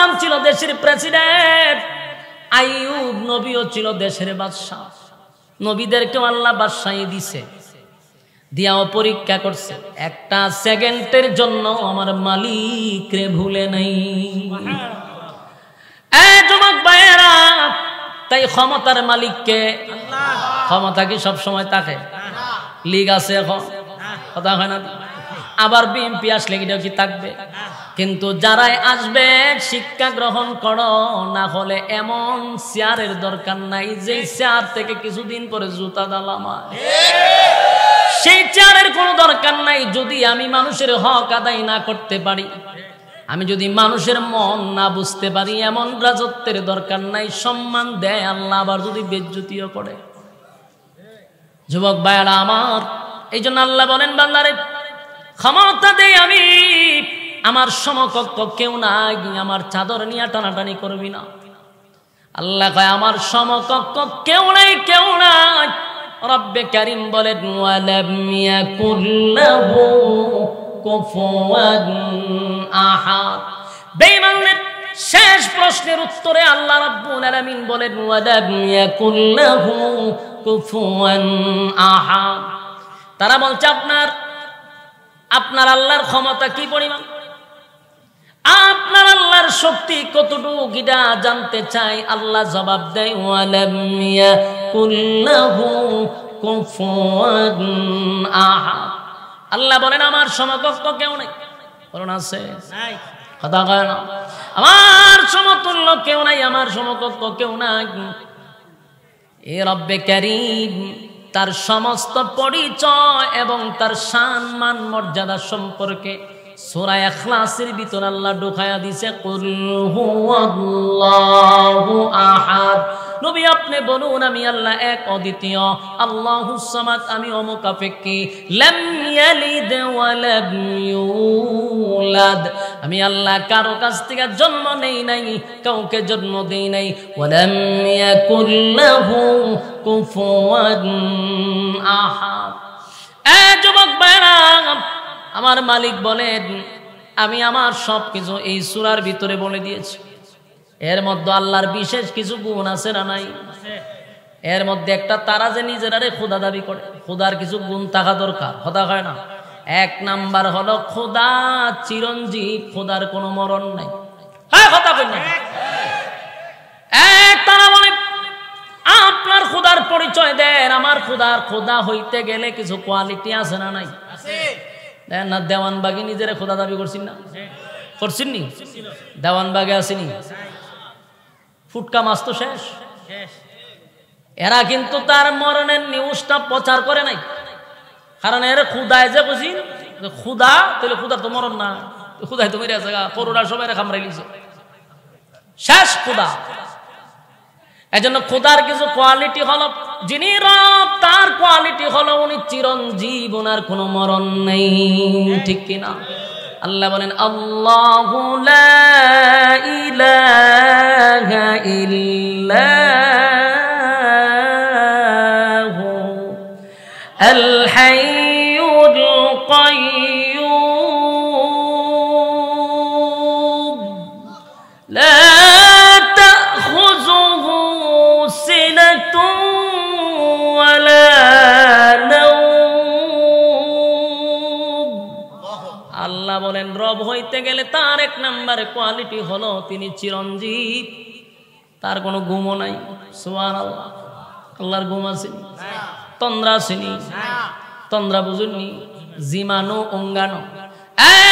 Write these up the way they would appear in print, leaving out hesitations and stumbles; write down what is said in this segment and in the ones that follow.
সালাম ছিল দেশের প্রেসিডেন্ট, আইয়ুব নবীও ছিল দেশের বাদশা। নবীদেরকেও আল্লাহ বাদশাহী দিছে, দিয়াও পরীক্ষা করছে। একটা সেকেন্ডের জন্য আমার মালিক রে ভুলে নাই। যুবক ভাইয়েরা, তাই ক্ষমতার মালিককে, ক্ষমতা কি সব সময় থাকে? লিগ আছে এখন, কথা হয় না? আবার বিএনপি আসলে এটাও কি থাকবে? কিন্তু যারাই আসবে শিক্ষা গ্রহণ করো, না হলে এমন চেয়ারের দরকার নাই যে চেয়ার থেকে কিছুদিন পরে জুতা দালামা। সেই চেয়ারের কোনো দরকার নাই যদি আমি মানুষের হক আদায় না করতে পারি, আমি যদি মানুষের মন না বুঝতে পারি। এমন রাজত্বের দরকার নাই, সম্মান দেয় আল্লাহ, আবার যদি বেজ্জতিও করে। যুবক ভাইরা আমার, এই জন্য আল্লাহ বলেন বান্দারে ক্ষমতা দেই আমি, আমার সমকক্ষ কেউ নাই, আমার চাদর নিয়ে টানাটানি করবি না। আল্লাহ কয় আমার সমকক্ষ কেউ নাই, কেউ নাই। রব্বে কারীম বলেন ওয়ালাম ইয়াকুল লাহু কুফুয়ান আহাদ। বেঈমানদের শেষ প্রশ্নের উত্তরে আল্লাহ রাব্বুল আলামিন বলেন ওয়ালাম ইয়াকুল লাহু কুফুয়ান আহাদ। তারা বলছে আপনার আল্লাহর ক্ষমতা কি পরিমাণ, আপনার আল্লাহর শক্তি কতটুকু, এটা জানতে চাই। আল্লাহ জবাব দেয় ওয়ালাম ইয়াকুল লাহু কুফুয়ান আহাদ। আল্লাহ বলেন আমার সমকক্ষ কেউ নেই। বলুন আছে? নাই। কথা কয় না, আমার সমতুল্য কেউ নাই, আমার সমকক্ষ কেউ নাই। এ রব্বে কারীম তার সমস্ত পরিচয় এবং তার সম্মান মর্যাদা সম্পর্কে সূরা ইখলাসের ভিতর আল্লাহ ঢুকায়া দিয়েছে কুল হুয়াল্লাহু আহাদ। নবী আপনি বলুন আমি আল্লাহ এক অদ্বিতীয়, আল্লাহুস সামাদ আমি অমুখাপেক্ষী, লাম ইয়ালিদ ওয়া লাম ইউলাদ আমি আল্লাহ কারো কাছ থেকে জন্ম নেই নাই, কাউকে জন্ম দেই নাই। ওয়া লাম ইয়াকুল লাহু কুফুয়ান আহাদ। যুবক ভাইরা, আমার মালিক বলেন আমি আমার সবকিছু এই সূরার ভিতরে বলে দিয়েছি। এর মধ্যে আল্লাহর বিশেষ কিছু গুণ আছে না নাই? এর মধ্যে একটা, তারা যে নিজেরারে খোদা দাবি করে, খোদার কিছু গুণ থাকা দরকার, খোদা হয় না। এক নাম্বার হলো খোদা চিরঞ্জীব, খোদার কোনো মরণ নাই। হ্যাঁ কথা কই না? তারা বলে আপনার খোদার পরিচয় দেন। আমার খোদা হইতে গেলে কিছু কোয়ালিটি আছে না নাই? না দেওয়ানবাগি নিজেরা খোদা দাবি করছেন না? করছেন নি? দেওয়ানবাগে আসেনি? ফুটকা মাছ তো শেষ। এরা কিন্তু তার মরণের নিউজটা প্রচার করে নাই, কারণ এর খুদায় যে বুঝি খুদা, তাহলে খুদা তো মরণ না, খুদায় তো মেরে আছে, করোনা সবাই খামড়াই লিছে, শেষ খুদা। এজন্য খোদার কিছু কোয়ালিটি হলো, যিনি রব তার কোয়ালিটি হলো উনি চিরঞ্জীব, ওনার কোনো মরণ নেই, ঠিক কিনা? আল্লাহ বলেন আল্লাহু লা ইলাহা ইল্লাহু আল হাইয়ুল কাইয়্যুম লা বলেন রব হইতে গেলে তার এক নাম্বার কোয়ালিটি হলো তিনি চিরঞ্জীব, তার কোনো ঘুমও নাই। সুবহানাল্লাহ। আল্লাহর ঘুম আছে? তন্দ্রা আসেনি? তন্দ্রা বুঝুননি? জিমানো অঙ্গানো।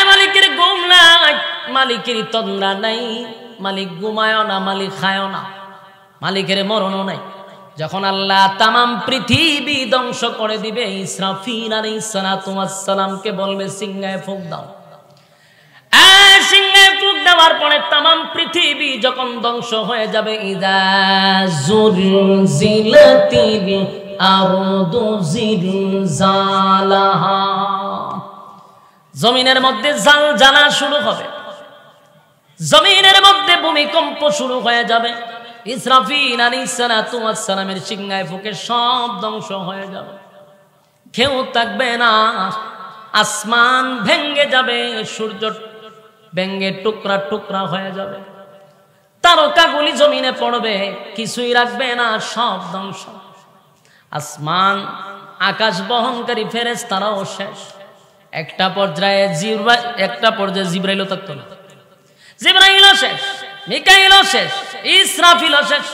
মালিকের ঘুম নাই, মালিকের তন্দ্রা নাই, মালিক ঘুমায় না, মালিক খায় না, মালিকের মরণও নাই। যখন আল্লাহ তামাম পৃথিবী ধ্বংস করে দিবে, ইসরাফিল আলাইহিস সালাতু ওয়াস সালামকে বলবে সিংহায় ফুঁক দাও। সিংহায় ফুঁক দেওয়ার পরে তামাম পৃথিবী যখন ধ্বংস হয়ে যাবে, ইযা যুলজিলাতিল আরদু জিলজালাহা, জমিনের মধ্যে জালজালা শুরু হবে, জমিনের মধ্যে ভূমিকম্প শুরু হয়ে যাবে। ইসরাফিল আলাইহিস সালাতু ওয়াস সালামের সিংহায় ফুঁকে সব ধ্বংস হয়ে যাবে, কেউ থাকবে না। আসমান ভেঙে যাবে, সূর্য ভেঙে টুকরা টুকরা হয়ে যাবে, তারকাগুলি জমিনে পড়বে, কিছুই রাখবে না, সব ধ্বংস। আসমান আকাশ বহনকারী ফেরেশতারাও শেষ। একটা পর্যায়ে জিবরাইলও থাকতো না। জিবরাইলও শেষ, মিকাইলও শেষ, ইসরাফিলও শেষ,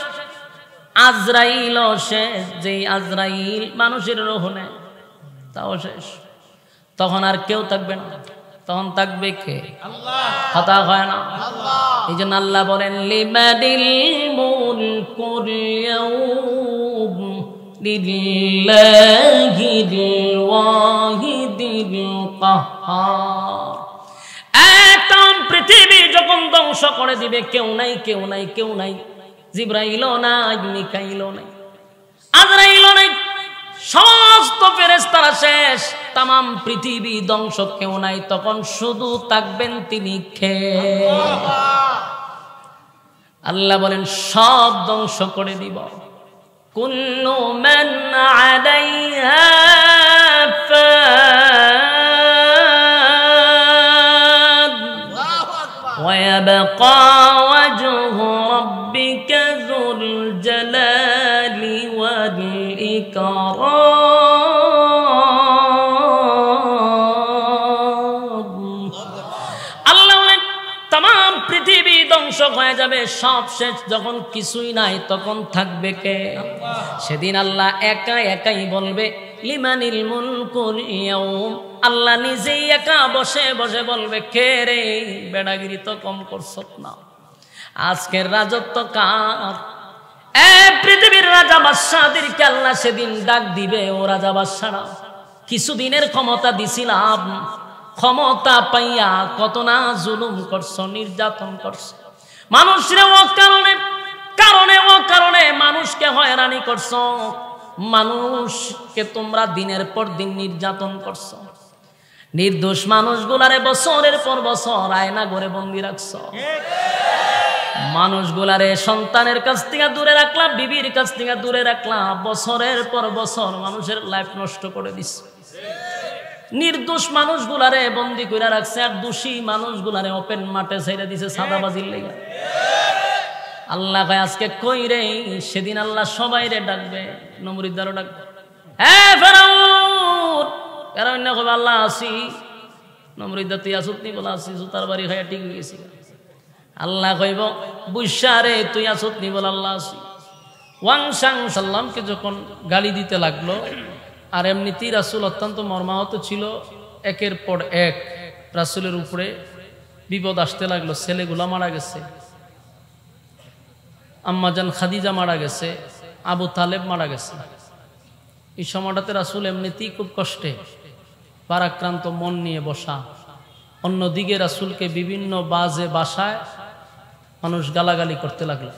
আজরাইলও শেষ। যেই আজরাইল মানুষের রূহ নেয় তাও শেষ। তখন আর কেউ থাকবে না। তখন থাকবে কে? আল্লাহ। কথা হয় না? এই জন্য আল্লাহ বলেন লিমানিল মুলকুল ইয়াউম লিল্লাহিল ওয়াহিদিল কাহ্হার। একদম পৃথিবী যখন ধ্বংস করে দিবে, কেউ নাই, কেউ নাই, কেউ নাই। জিবরাইলও নাই, মিকাইলও নাই, আজরাইলও নাই, সমস্ত ফেরেশতারা শেষ, তামাম পৃথিবী ধ্বংস, কেউ নাই। তখন শুধু থাকবেন তিনি কে? আল্লাহ বলেন সব ধ্বংস করে দিব। কুল্লু মান আলাইহা ফান ওয়া ইয়াবকা ওয়াজহু রাব্বিকা যুল জালালি ওয়াল ইকরাম। আল্লাহ বলেন তামাম পৃথিবী ধ্বংস হয়ে যাবে, সব শেষ। যখন কিছুই নাই তখন থাকবে কে? সেদিন আল্লাহ একা একাই বলবে লিমানিল মুলকুল ইয়াউম। আল্লাহ নিজেই একা বসে বসে বলবে, কে রে? বেড়াগিরি তো কম করছত না, আজকের রাজত্ব কার? পৃথিবীর রাজা বাদশাহদেরকে আল্লাহ সেদিন ডাক দিবে, ও রাজা বাদশাহরা কিছুদিনের ক্ষমতা দিছিলাম, ক্ষমতা পাইয়া কত না জুলুম করছো, নির্যাতন করছো, মানুষরে ও কারণে কারণে ও কারণে মানুষকে হয়রানি করছো, মানুষকে তোমরা দিনের পর দিন নির্যাতন করছো, নির্দোষ মানুষগুলারে বছরের পর বছর আয়না ঘরে বন্দি রাখছো, মানুষগুলারে সন্তানের কাছ থেকে দূরে রাখলা, বিবির কাছ থেকে দূরে রাখলা, বছরের পর বছর মানুষের লাইফ নষ্ট করে দিস। নির্দোষ মানুষগুলারে বন্দি করে রাখছে, আর দোষী মানুষগুলারে ওপেন মাঠে ছেড়ে দিছে সাদাবাজির লেগে। আল্লাহ কয় আজকে কই রে? সেদিন আল্লাহ সবাই রে ডাকবে, নমরুদ্দারও ডাকবে, হ্যাঁ ফেরাউন। ফেরাউন না কবে আল্লাহ আসি, নমরুদ্দার তুই আসুত নি? বলা আসি, জুতার বাড়ি খাইয়া ঠিক গেছি। আল্লাহ কইব বুঝা রে তুই আসত নি? বল আল্লাহ আসি। ওয়াংসাং সাল্লামকে যখন গালি দিতে লাগলো, আর এমনিতেই রাসূল অত্যন্ত মর্মাহত ছিল, একের পর এক রাসূলের উপরে বিপদ আসতে লাগলো। ছেলেগুলা মারা গেছে, আম্মাজান খাদিজা মারা গেছে, আবু তালেব মারা গেছে। এই সময়টাতে রাসূল এমনিতেই খুব কষ্টে, পারাক্রান্ত মন নিয়ে বসা। অন্যদিকে রাসূলকে বিভিন্ন বাজে বাসায় মানুষ গালাগালি করতে লাগলো।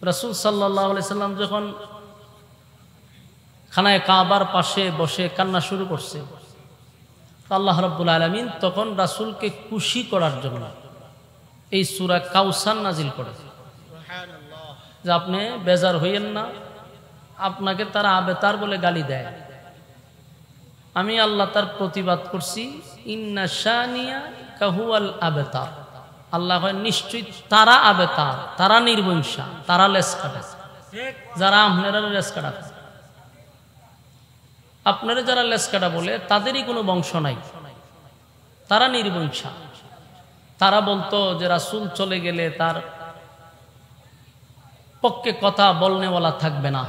রাসূল সাল্লাল্লাহু আলাইহি সাল্লাম যখন খানায় কাবার পাশে বসে কান্না শুরু করছে, আল্লাহ রাব্বুল আলামিন তখন রাসূলকে খুশি করার জন্য এই সূরা কাউসার নাজিল করে, যে আপনি বেজার হইয়েন না, আপনাকে তারা আবেতার বলে গালি দেয়, আমি আল্লাহ তার প্রতিবাদ করছি, ইন্না শানিয়া কাহুয়াল আবেতার। আল্লাহ হয় নিশ্চয়ই তারা আবেতার, তারা নির্বংশা, তারা লেস কাটা, যারা আপনারা লেস কাটা, আপনারা যারা লেস কাটা বলে তাদেরই কোনো বংশ নাই, তারা নির্বংশা। তারা বলতো যে রাসূল চলে গেলে তার পক্ষে কথা বলনেওয়ালা থাকবে না।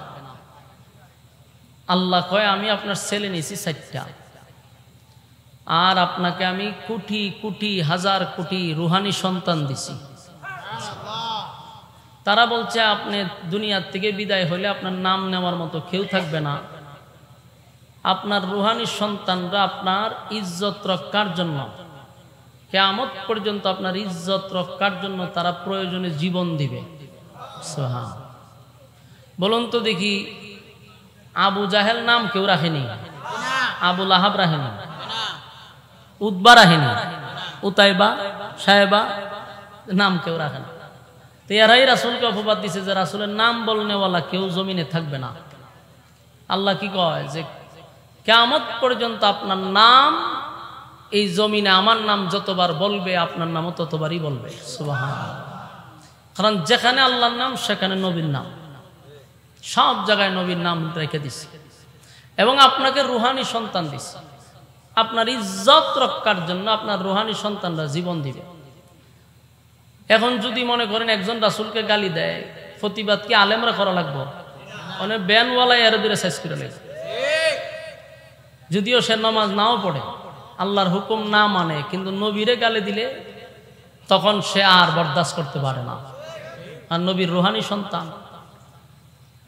আল্লাহ কয় আমি আপনার ছেলে নিয়েছি 4টা, আর আপনাকে আমি কোটি কোটি হাজার কোটি রুহানি সন্তান দিছি। তারা বলছে আপনি দুনিয়ার থেকে বিদায় হলে আপনার নাম নেওয়ার মতো কেউ থাকবে না, আপনার রুহানি সন্তানরা আপনার ইজ্জত রক্ষার জন্য, কিয়ামত পর্যন্ত আপনার ইজ্জত রক্ষার জন্য তারা প্রয়োজনে জীবন দিবে। বলুন তো দেখি, আবু জাহেল নাম কেউ রাখেনি, আবু লাহাব রাখেনি, উতবা রাখেনি, উতাইবা সাহেবা নাম কেউ রাখে না। তো এরাই রাসূলকে অপবাদ দিছে যে রাসূলের নাম বলনেওয়ালা কেউ জমিনে থাকবে না। আল্লাহ কি কয় যে কিয়ামত পর্যন্ত আপনার নাম এই জমিনে, আমার নাম যতবার বলবে আপনার নামও ততবারই বলবে। সুবহানাল্লাহ। কারণ যেখানে আল্লাহর নাম সেখানে নবীর নাম, সব জায়গায় নবীর নাম রেখে দিছে। এবং আপনাকে রুহানি সন্তান দিছে, আপনার ইজ্জত রক্ষার জন্য আপনার রুহানি সন্তানরা জীবন দিবে। এখন যদি মনে করেন একজন রাসূলকে গালি দেয়, প্রতিবাদ কি আলেমরা করা লাগবে? মানে ব্যানওয়ালা এর দূরে শেষ করে লাগবে। যদিও সে নামাজ নাও পড়ে, আল্লাহর হুকুম না মানে, কিন্তু নবীরে গালি দিলে তখন সে আর বরদাস্ত করতে পারে না। আর নবীর রুহানি সন্তান,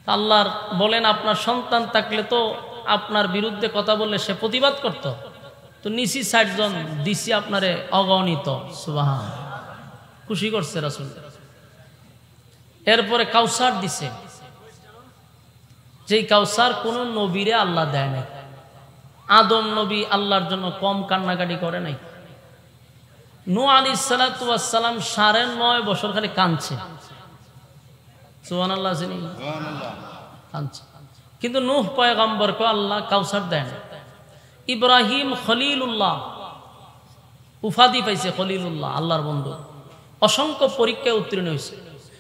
আল্লাহর বলেন আপনার সন্তান থাকলে তো আপনার বিরুদ্ধে কথা বললে সে প্রতিবাদ করত, তো নিচি ৬০ জন দিছি আপনারে অগণিত। সুবহান, খুশি করছে রাসূল। এরপরে কাউসার দিছে, যেই কাউসার কোন নবীরে আল্লাহ দেয় নাই। আদম নবী আল্লাহর জন্য কম কান্নাকাটি করে নাই। নূহ আলাইহিস সালাতু ওয়াস সালাম ৯.৫ বছর খালি কাঁদছে। সুবহানাল্লাহ, সুবহানাল্লাহ, কাঁদছে। কিন্তু নূহ পয়গম্বরকে আল্লাহ কাউসার দেন। ইব্রাহিম খলিলুল্লাহ উপাধি পাইছে, খলিলুল্লাহ, আল্লাহর বন্ধু। অসংখ্য পরীক্ষায় উত্তীর্ণ হয়েছে,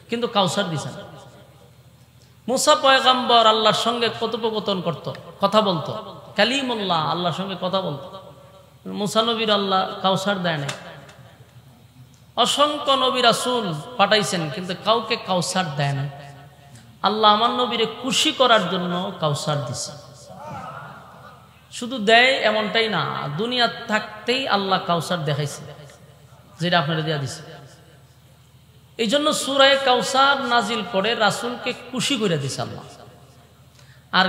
কিন্তু কাউসার দিছেন। মুসা পয়গম্বর আল্লাহর সঙ্গে কথোপকথন করত, কথা বলতো, কালিমুল্লাহ, আল্লাহর সঙ্গে কথা বলতো। মুসা নবীর আল্লাহ কাউসার দেয় নাই। অসংখ্য নবী রাসূল পাঠাইছেন, কিন্তু কাউকে কাউসার দেয় না। আল্লাহ আমার নবীরে খুশি করার জন্য কাউসার দিছে। শুধু দেয় এমনটাই না, দুনিয়া থাকতেই আল্লাহ কাউসার দেখাইছে, যেটা আপনারা দিয়া দিছে। এই জন্য সূরা কাউসার নাজিল করে রাসূলকে খুশি করে দিছে আল্লাহ। আর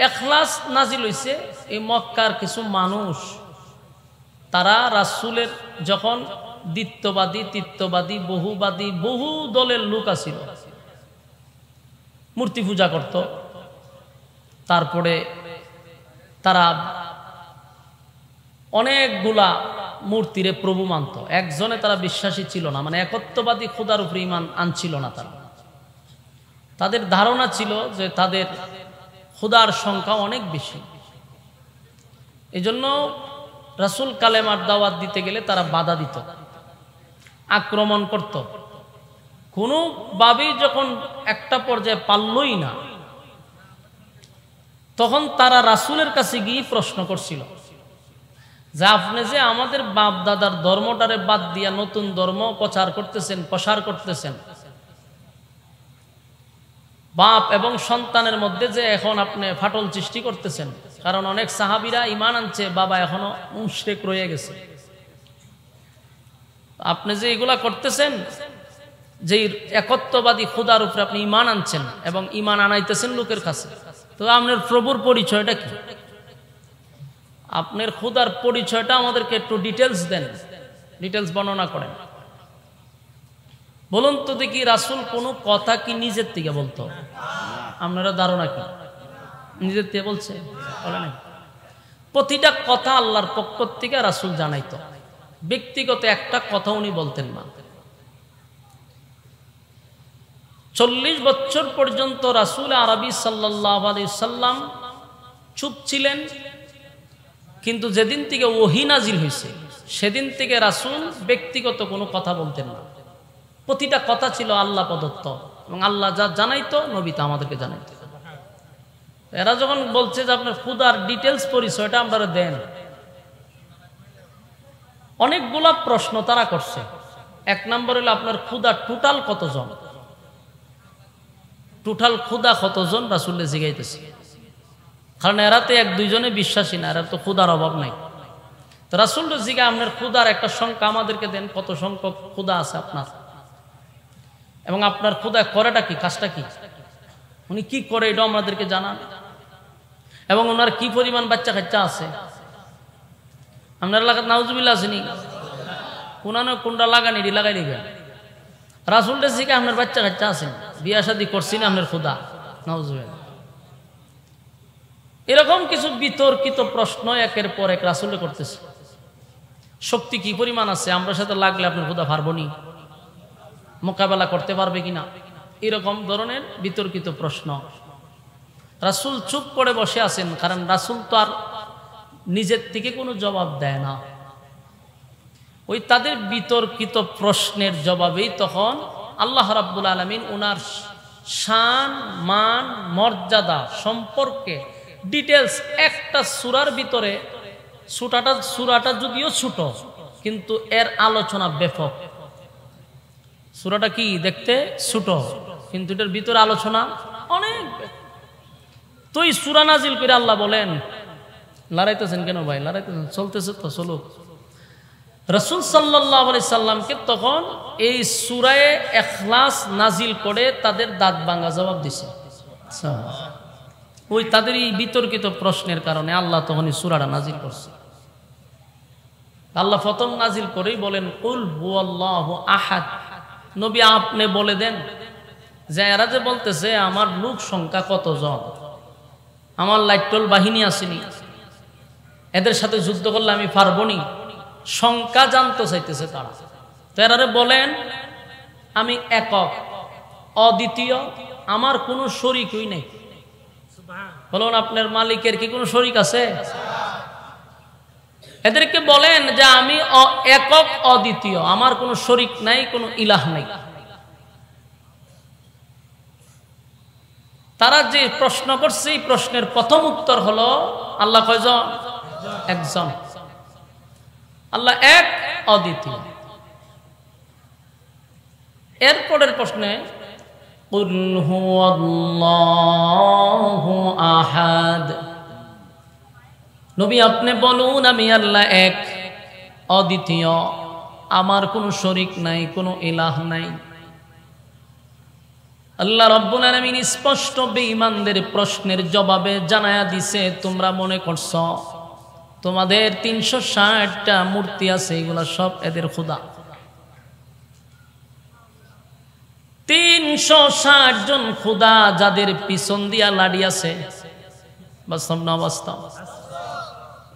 ইখলাস নাজিল হইছে এই মক্কার কিছু মানুষ, তারা রাসূলের যখন দ্বিত্ববাদী, তৃতীয়বাদী, বহুবাদী, বহু দলের লোক আছিল, মূর্তি পূজা করত। তারপরে তারা অনেকগুলা মূর্তিরে প্রভু মানত, একজনে তারা বিশ্বাসী ছিল না, মানে একত্ববাদী খোদার উপরে ঈমান আনছিল না। তাদের ধারণা ছিল যে তাদের খোদার সংখ্যা অনেক বেশি। এজন্য রাসূল কালেমার দাওয়াত দিতে গেলে তারা বাধা দিত, আক্রমণ করত। কোনোভাবেই যখন একটা পর্যায়ে পারলই না, তখন তারা রাসূলের কাছে গিয়ে প্রশ্ন করছিল যে আপনি যে আমাদের বাপ দাদার ধর্মটারে বাদ দিয়া নতুন ধর্ম প্রচার করতেছেন, বাপ এবং সন্তানের মধ্যে যে এখন আপনি ফাটল সৃষ্টি করতেছেন, কারণ অনেক সাহাবীরা ঈমান আনছে, বাবা এখনো মুশরিক রয়ে গেছে। আপনি যে এগুলা করতেছেন, যে একত্ববাদী খোদার উপরে আপনি ঈমান আনছেন এবং ঈমান আনাইতেছেন লোকের কাছে, তো আপনার প্রভুর পরিচয়টা কি? আপনার খোদার পরিচয়টা আমাদেরকে একটু ডিটেলস দেন, ডিটেলস বর্ণনা করেন। বলুন তো দেখি, রাসূল কোনো কথা কি নিজের থেকে বলতো? আপনারা ধারণা কি নিজের থেকে বলছে? বলে নাই। প্রতিটা কথা আল্লাহর পক্ষ থেকে রাসূল জানাইতো, ব্যক্তিগত একটা কথা উনি বলতেন না। ৪০ বছর পর্যন্ত রাসূল আরবি সাল্লাল্লাহু আলাইহি সাল্লাম চুপ ছিলেন, কিন্তু যেদিন থেকে ওহী নাজিল হয়েছে সেদিন থেকে রাসূল ব্যক্তিগত কোনো কথা বলতেন না। প্রতিটা কথা ছিল আল্লাহ প্রদত্ত, এবং আল্লাহ যা জানাইতো নবী তা আমাদেরকে জানাইতো। এরা যখন বলছে যে আপনার খোদার ডিটেলস পরিচয়টা আপনারা দেন, অনেকগুলা প্রশ্ন তারা করছে। ১ নম্বর হলো আপনার খোদা টোটাল কতজন, টোটাল খোদা কতজন রাসূলকে জিজ্ঞাইতেছে। কারণ এরা তো ১-২ জনে বিশ্বাসী না, এরা তো খোদার অভাব নাই। তো রাসূলকে জিজ্ঞাসা, আপনার খোদার একটা সংখ্যা আমাদেরকে দেন, কত সংখ্যক খোদা আছে আপনার, এবং আপনার খোদা করেটা কি, কাজটা কি, উনি কি করে এটা আমাদেরকে জানান, এবং ওনার কি পরিমাণ বাচ্চা কাচ্চা আছে। আপনার এলাকার নাউজুবিল্লাহ আসেনি, কোনটা লাগানি লাগাই নিবেন। রাসূলকে জিজ্ঞাসা, আপনার বাচ্চা কাচ্চা আছেন, বিয়া শাদী করছেন আপনার খোদা, নাউজুবিল্লাহ। এরকম কিছু বিতর্কিত প্রশ্ন একের পর এক রাসূলে করতেছে। শক্তি কি পরিমাণ আছে, আমরা সাথে লাগলে আপনার খোদা পারবনি, মোকাবেলা করতে পারবে কিনা, এরকম ধরনের বিতর্কিত প্রশ্ন। রাসূল চুপ করে বসে আছেন, কারণ রাসূল তো আর নিজের থেকে কোনো জবাব দেয় না। ওই তাদের বিতর্কিত প্রশ্নের জবাবেই তখন আল্লাহ রাব্বুল আলামিন উনার শান মান মর্যাদা সম্পর্কে ডিটেলস একটা সূরার ভিতরে, সূরাটা যদিও ছোট কিন্তু এর আলোচনা ব্যাপক। সূরাটা কি দেখতে ছোট কিন্তু এটার ভিতরে আলোচনা অনেক। তো এই সূরা নাজিল করে আল্লাহ বলেন, লড়াইতেছেন কেন ভাই? লড়াইতেছেন, চলতেছে তো চলুক। রাসূল সাল্লাল্লাহু আলাইহি সাল্লামকে তখন এই সূরায়ে ইখলাস নাজিল করে তাদের দাঁত ভাঙা জবাব দিছে। ওই তাদের এই বিতর্কিত প্রশ্নের কারণে আল্লাহ তখন এই সূরাটা নাজিল করছে। আল্লাহ প্রথম নাজিল করেই বলেন, কুল হুয়াল্লাহু আহাদ। নবী আপনি বলে দেন যে এরা যে বলতেছে আমার লোক সংখ্যা কতজন, আমার লাইটল বাহিনী আসেনি, এদের সাথে যুদ্ধ করলে আমি পারবো নি, সংখ্যা জানতে চাইতেছে তারা। তো এরারে বলেন আমি একক অদ্বিতীয়, আমার কোনো শরীকই নেই। বলুন আপনার মালিকের কি কোনো শরীক আছে? এদেরকে বলেন যে আমি একক অদ্বিতীয়, আমার কোনো শরীক নাই, কোনো ইলাহ নাই। তারা যে প্রশ্ন করছে এই প্রশ্নের প্রথম উত্তর হলো আল্লাহ কয়জন? একজন। আল্লাহ এক, অদ্বিতীয়। এরপরের প্রশ্নে কুল হুয়াল্লাহু আহাদ। নবী আপনি বলুন আমি আল্লাহ এক, অদ্বিতীয়, আমার কোনো শরীক নাই, কোনো ইলাহ নাই। আল্লাহ রাব্বুল আলামিন স্পষ্ট বেঈমানদের প্রশ্নের জবাবে জানায়া দিছে, তোমরা মনে করছো তোমাদের 360টা মূর্তি আছে, এগুলা সব এদের খোদা। 360 জন খোদা যাদের পিছন দিয়া লাড়ি আছে, বাস্তব না বাস্তব?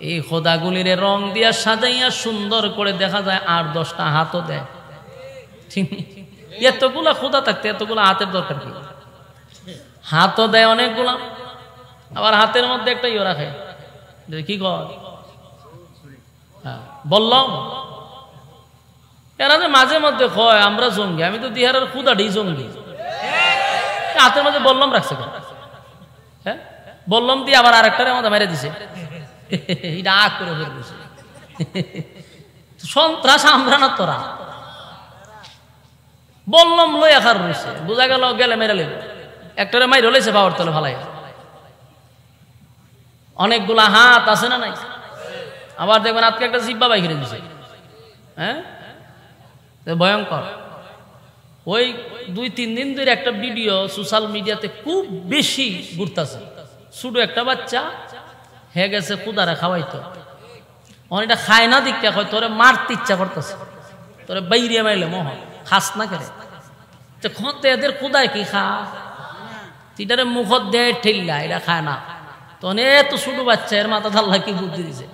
এই খোদাগুলির রং দিয়া সাজাইয়া সুন্দর করে দেখা যায় 8-10টা হাতও দেয়। ঠিক, এতগুলা খোদা থাকতে এতগুলা হাতের দরকার কি? হাতও দেয় অনেকগুলা, আবার হাতের মধ্যে একটা ইয়ে রাখে, কি কর বললাম। এরা যে মাঝে মধ্যে কয় আমরা জঙ্গি, আমি তো দিহারের খুদাটি জঙ্গি। হাতের মধ্যে বললাম রাখছে কেন? হ্যাঁ, বললাম দিয়ে আবার আরেকটারে আমাদের মেরে দিছে, এটা আগ করে ফেলছে। সন্ত্রাস আমরা না তোরা, বললাম লই আখার রয়েছে, বোঝা গেল গেলে মেরে লেবে একটারে মাই রলেছে পাওয়ার তলে ভালাই। অনেকগুলা হাত আছে না নাই? আবার দেখবেন আজকে একটা জিব্বা বাই ঘিরে দিছে। হ্যাঁ, ভয়ঙ্কর। ওই 2-3 দিন ধরে একটা ভিডিও সোশ্যাল মিডিয়াতে খুব বেশি ঘুরতেছে। ছোট একটা বাচ্চা হে গেছে কুদারে খাওয়াইতো, অনেকটা খায় না দিক কয় তোরে মারতে ইচ্ছা করতেছে, তোরে বাইরে মাইলে মহ খাস না করে। খতে এদের কুদায় কি খা, তিটারে মুখত দেয় ঠেললা, এটা খায় না। তো এত ছোট বাচ্চা, এর মাথা ধাল্লা কি বুদ্ধি দিছে,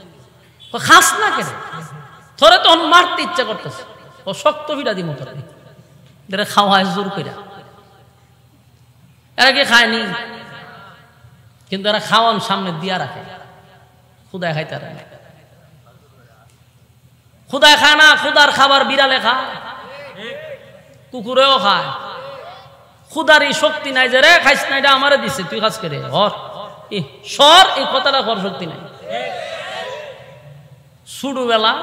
খাস না কেন, তোরে তখন মারতে ইচ্ছা করতেছে, ও শক্ত ভিড়া দিব তোর, এরা খাওয়ায় জোর কইরা। এরা কি খায়নি, কিন্তু এরা খাওয়ান সামনে দিয়া রাখে, খুদায় খাইতে রাখে। খুদায় খায় না, খুদার খাবার বিড়ালে খায়, কুকুরেও খায়। খুদার এই শক্তি নাই যে রে খাইস না, এটা আমারে দিছে তুই খাস করে হর সর, এই কথাটা কর শক্তি নাই। ছোটবেলা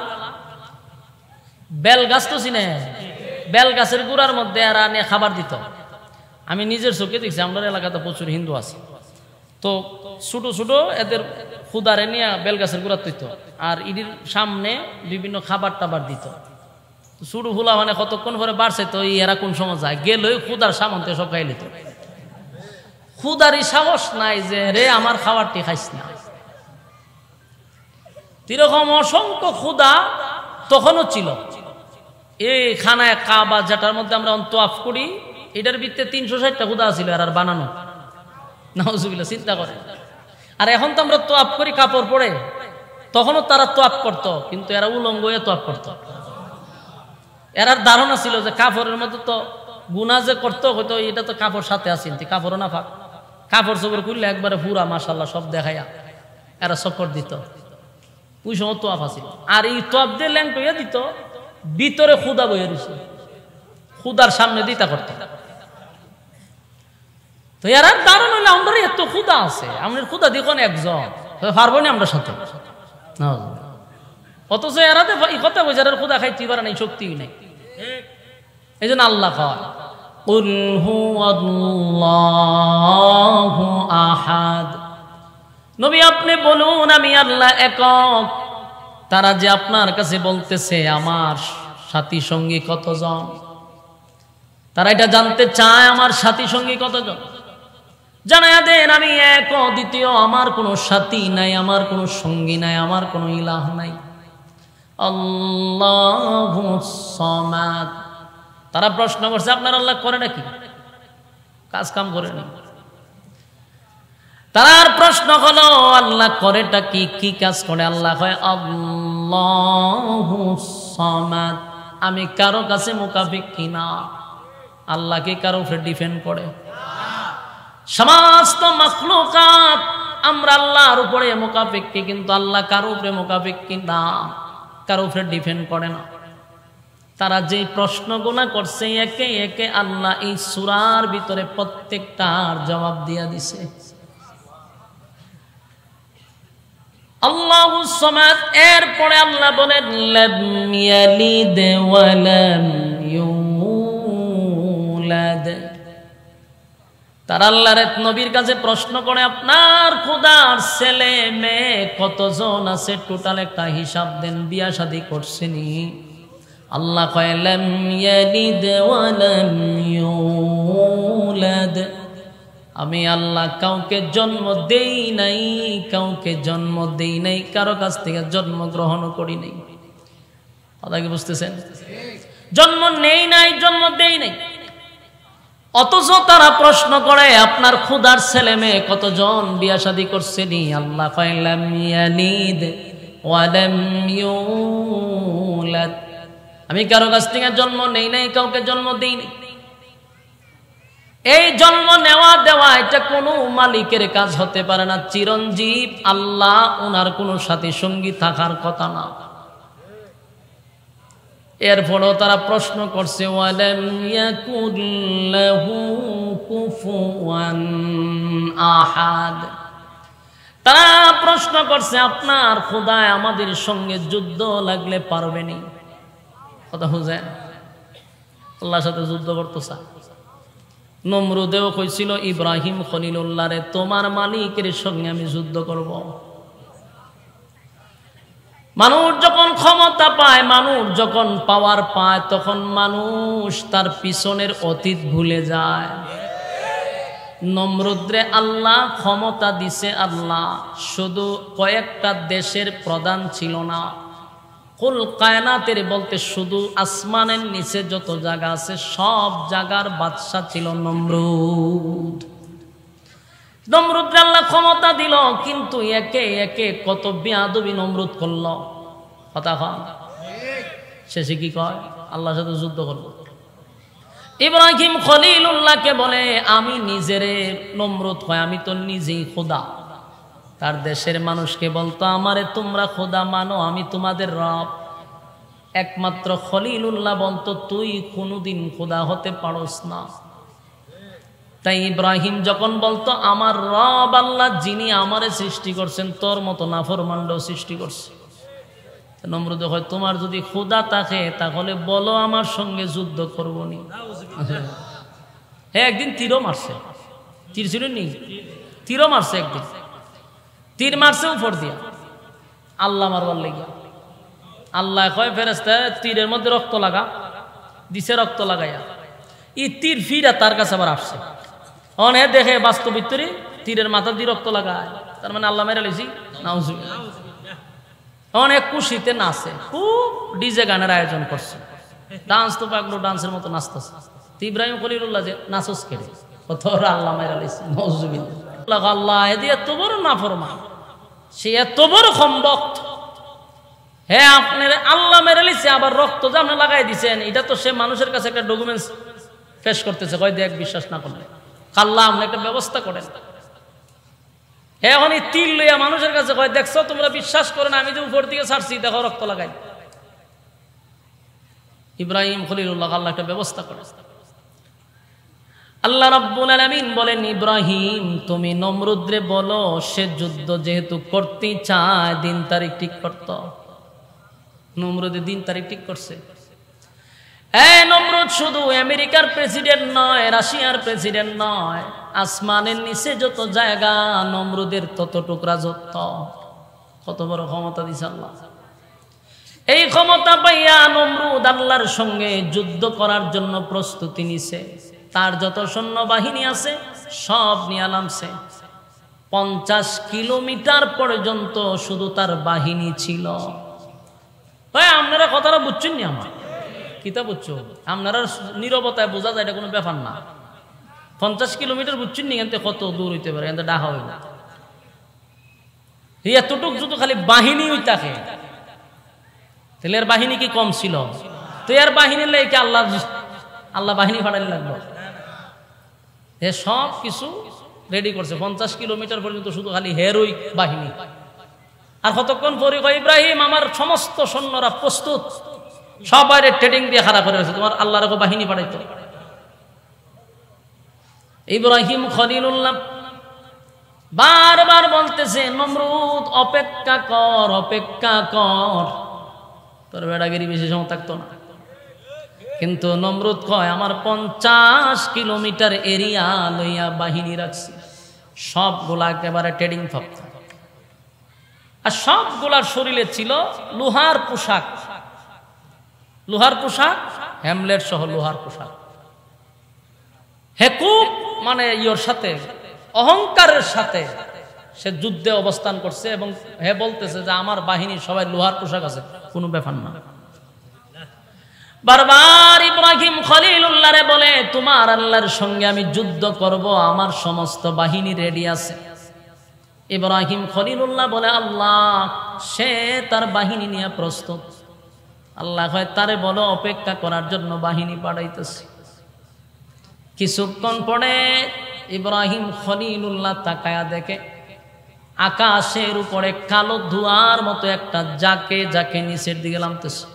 বেল গাছ তো চিনে, বেল গাছের গুড়ার মধ্যে এরা নিয়ে খাবার দিত। আমি নিজের চোখে দেখছি, আমাদের এলাকাতে প্রচুর হিন্দু আছে। তো ছোট ছোট এদের খুদারে নিয়ে বেল গাছের গুড়া তৈত, আর ইডির সামনে বিভিন্ন খাবার টাবার দিত। ছোট ফুলা মানে কতক্ষণ পরে বাড়ছে, তো এরা কোন সময় যায় গেলে খুদার সামন্তে সব খাই লিত। খুদারই সাহস নাই যে রে আমার খাবারটি খাইস না। এরকম অসংখ্য খুদা তখনও ছিল। এই খানায় কাবা যেটার মধ্যে আমরা তোয়াফ করি, এটার ভিতরে 360টা খুদা ছিল আর বানানো। নাউজুবিল্লাহ, চিন্তা করে। আর এখন তো আমরা তোয়াফ করি কাপড় পরে, তখনও তারা তোয়াফ করতো, কিন্তু এরা উলঙ্গ হয়ে তোয়াফ করতো। এরার ধারণা ছিল যে কাপড়ের মধ্যে তো গুনাহ যে করতো, হয়তো এটা তো কাপড় সাথে আছে, কাপড়ও না ফাঁক, কাপড় চোপড় করলে একবারে পুরা মাশাআল্লাহ সব দেখাইয়া এরা চক্কর দিত। ওই সময় তোয়াফ আছিল। আর এই তোয়াফ দিয়ে ল্যাংট হইয়া দিত, ভিতরে খুদা বইয়া রয়েছে। খুদার সামনে দিতা করতে। তো এর কারণ হইলে আমরা এত খুদা আছে, আমাদের খুদা দেখুন একজন পারবো না আমরা সাথে, অথচ এরাতে এই কথা বলছে আর খুদা খাইতে পারে নাই, শক্তি নাই। এই জন্য আল্লাহ কয় কুল হুয়াল্লাহু আহাদ, নবী আপনি বলুন আমি আল্লাহ একক। তারা যে আপনার কাছে বলতেছে আমার সাথী সঙ্গী কতজন, তারা এটা জানতে চায় আমার সাথী সঙ্গী কতজন। জানায়া দেন আমি এক দ্বিতীয়, আমার কোনো সাথী নাই, আমার কোনো সঙ্গী নাই, আমার কোনো ইলাহ নাই। আল্লাহুস সামাদ। তারা প্রশ্ন করছে আপনার আল্লাহ করে নাকি, কাজ কাম করে না। তার প্রশ্ন হলো আল্লাহ করেটা কি, কি কাজ করে? আল্লাহ কয় আল্লাহুস সামাদ, আমি কারো কাছে মুকাফিকি না। আল্লাহ কি কারো উপরে ডিপেন্ড করে? সমস্ত মাখলুকাত আমরা আল্লাহর উপরে মুকাফিকি, কিন্তু আল্লাহ কারো উপরে মুকাফিকি না, কারো উপরে ডিপেন্ড করে না। তারা যে প্রশ্নগুলো করছে একে একে আল্লাহ এই সূরার ভিতরে প্রত্যেকটার জবাব দিয়া দিছে। আল্লাহুস সামাদ, এরপরে আল্লাহ বলেন লাম ইয়ালিদ ওয়া লাম ইউলাদ। তারা আল্লাহর নবীর কাছে প্রশ্ন করে আপনার খোদার ছেলে মেয়ে কতজন আছে, টোটাল একটা হিসাব দেন, বিয়া শাদী করছেনি? আল্লাহ কয় লাম ইয়ালিদ ওয়া লাম ইউলাদ, আমি আল্লাহ কাউকে জন্ম দেই নাই, কাউকে জন্ম দেই নাই, কারো কাছ থেকে জন্ম গ্রহণ করি নাই। কথা কি বুঝতেছেন? জন্ম নেই নাই, জন্ম দেই নাই। অথচ তারা প্রশ্ন করে আপনার খোদার ছেলে মেয়ে কতজন, বিয়া শাদী করছেনি? আল্লাহ কয় লাম ইয়ালিদ ওয়া লাম ইউলাদ, আমি কারো কাছ থেকে জন্ম নেই নাই, কাউকে জন্ম দেই নাই। এই জন্ম নেওয়া দেওয়া এটা কোনো মালিকের কাজ হতে পারে না। চিরঞ্জীব আল্লাহ, ওনার কোনো সাথী সঙ্গী থাকার কথা না। এরপরও তারা প্রশ্ন করছে ওয়ালাম ইয়াকুল লাহু কুফুয়ান আহাদ, তারা প্রশ্ন করছে আপনার খোদায় আমাদের সঙ্গে যুদ্ধ লাগলে পারবেনি? কথা বুঝেন, আল্লাহর সাথে যুদ্ধ করতে চায়। নমরুদেও কইছিল ইব্রাহিম খলিলুল্লাহ রে, তোমার মালিকের সঙ্গে আমি যুদ্ধ করব। মানুষ যখন ক্ষমতা পায়, মানুষ যখন পাওয়ার পায়, তখন মানুষ তার পিছনের অতীত ভুলে যায়। নমরুদরে আল্লাহ ক্ষমতা দিছে, আল্লাহ শুধু কয়েকটা দেশের প্রধান ছিল না, কুল কায়নাতের বলতে শুধু আসমানের নিচে যত জায়গা আছে সব জায়গার বাদশা ছিল নমরুদ। নমরুদরে আল্লাহ ক্ষমতা দিল, কিন্তু একে একে কত বেয়াদবি নমরুদ করল। কথা কন, শেষে কি কয়? আল্লাহর সাথে যুদ্ধ করব। ইব্রাহিম খলিলুল্লাহকে বলে আমি নিজেরে, নমরুদ হয় আমি তো নিজেই খোদা। তার দেশের মানুষকে বলতো আমারে তোমরা খোদা মানো, আমি তোমাদের রব। একমাত্র খলিলুল্লাহ বলতো তুই কোনোদিন খোদা হতে পারস না। তাই ইব্রাহিম যখন বলতো আমার রব আল্লাহ, যিনি আমারে সৃষ্টি করছেন, তোর মতো নাফরমান্ড সৃষ্টি করছে। নমরুদ হয় তোমার যদি খোদা থাকে তাহলে বলো আমার সঙ্গে যুদ্ধ করবো নি। হ্যাঁ, একদিন তীরও মারছে, তীর ছিল নি, তীরও মারছে, একদিন তীর মারছে উপর দিয়া, আল্লাহ মারবার লেগে। আল্লাহ কয় ফেরেশতা তীরের মধ্যে রক্ত লাগা, দিছে রক্ত লাগাইয়া, এই তীর ফিরা তার কাছে আবার আসছে। অনেক দেখে বাস্তবিত্তরে তীরের মাথা দিয়ে রক্ত লাগায়, তার মানে আল্লাহ মেরে লেছি। অনেক খুশিতে নাচে, খুব ডিজে গানের আয়োজন করছে, ডান্স তো পাগলো ডান্সের মতো নাচতেছে। ইব্রাহিম খলিলুল্লাহ যে নাচস কেড়ে তোরা আল্লাহ মেরে লেছি, নওজুবিল্লাহ। আল্লাহ এদি এত বড় নাফরমান, সে এত বড় সম্ভক্ত, হ্যাঁ আপনার আল্লাহ মেরে লিছে, আবার রক্ত যে আপনি লাগাই দিচ্ছেন, এটা তো সে মানুষের কাছে একটা ডকুমেন্টস পেশ করতেছে। কয় দেখ, বিশ্বাস না করলে আল্লাহ আপনি একটা ব্যবস্থা করেন। হ্যাঁ, এখন এই তীর লইয়া মানুষের কাছে কয় দেখছো তোমরা বিশ্বাস করো না, আমি যে উপর দিকে ছাড়ছি, দেখো রক্ত লাগাই। ইব্রাহিম খলিলুল্লাহ আল্লাহ একটা ব্যবস্থা করে। আল্লাহ রাব্বুল আলামিন বলেন, ইব্রাহিম তুমি নমরুদরে বলো সে যুদ্ধ যেহেতু করতে চায় দিন তারিখ ঠিক করত। নমরুদের দিন তারিখ ঠিক করছে। নমরুদ শুধু আমেরিকার প্রেসিডেন্ট নয়, রাশিয়ার প্রেসিডেন্ট নয়, আসমানের নিচে যত জায়গা নমরুদের ততটুক রাজত্ব। কত বড় ক্ষমতা দিছে আল্লাহ। এই ক্ষমতা পাইয়া নমরুদ আল্লাহর সঙ্গে যুদ্ধ করার জন্য প্রস্তুতি নিছে। তার যত সৈন্যবাহিনী আছে সব নিয়ে নামছে। 50 কিলোমিটার পর্যন্ত শুধু তার বাহিনী ছিল। তাই আপনারা কথাটা বুঝছেন নি? আমার কিতা বুঝছো? আপনারা নীরবতায় বোঝা যায় এটা কোনো ব্যাপার না। 50 কিলোমিটার বুঝছেন নি? এখান কত দূর হইতে পারে, এখান ডাহা হইল এতটুক যদি খালি বাহিনী হইতাকে তাহলে এর বাহিনী কি কম ছিল? তো এর বাহিনীর লেগে আল্লাহ বাহিনী ফাটাইলে লাগলো। এ সব কিছু রেডি করছে। 50 কিলোমিটার পর্যন্ত শুধু খালি হেরোইক বাহিনী। আর কতক্ষণ পরে কয়, ইব্রাহিম আমার সমস্ত সৈন্যরা প্রস্তুত, সবাই ট্রেডিং দিয়ে খারাপ হয়ে গেছে, তোমার আল্লাহর বাহিনী পাঠাইতো। ইব্রাহিম খলিলুল্লাহ বারবার বলতেছে, নমরুদ অপেক্ষা কর, অপেক্ষা কর, তোর বেড়াগিরি বেশি সময় থাকতো না। কিন্তু নমরুদ কয়, আমার 50 কিলোমিটার এরিয়া লইয়া বাহিনী রাখছি, সবগুলা একেবারে ট্রেডিং থাকত। আর সবগুলার শরীরে ছিল লোহার পোশাক, লোহার পোশাক, হ্যামলেট সহ লোহার পোশাক। হেকুব মানে ইয়োর সাথে অহংকারের সাথে সে যুদ্ধে অবস্থান করছে এবং হে বলতেছে যে আমার বাহিনী সবাই লোহার পোশাক আছে, কোনো ব্যাপার না। বারবার ইব্রাহিম খলিলুল্লাহরে বলে, তোমার আল্লাহর সঙ্গে আমি যুদ্ধ করব, আমার সমস্ত বাহিনী রেডি আছে। ইব্রাহিম খলিলুল্লাহ বলে, আল্লাহ সে তার বাহিনী নিয়ে প্রস্তুত। আল্লাহ হয় তারে বলো অপেক্ষা করার জন্য বাহিনী পাঠাইতেছে। কিছুক্ষণ পরে ইব্রাহিম খলিলুল্লাহ তাকায়া দেখে আকাশের উপরে কালো ধোঁয়ার মতো একটা জাকে জাকে নিচের দিকে নামতেছে।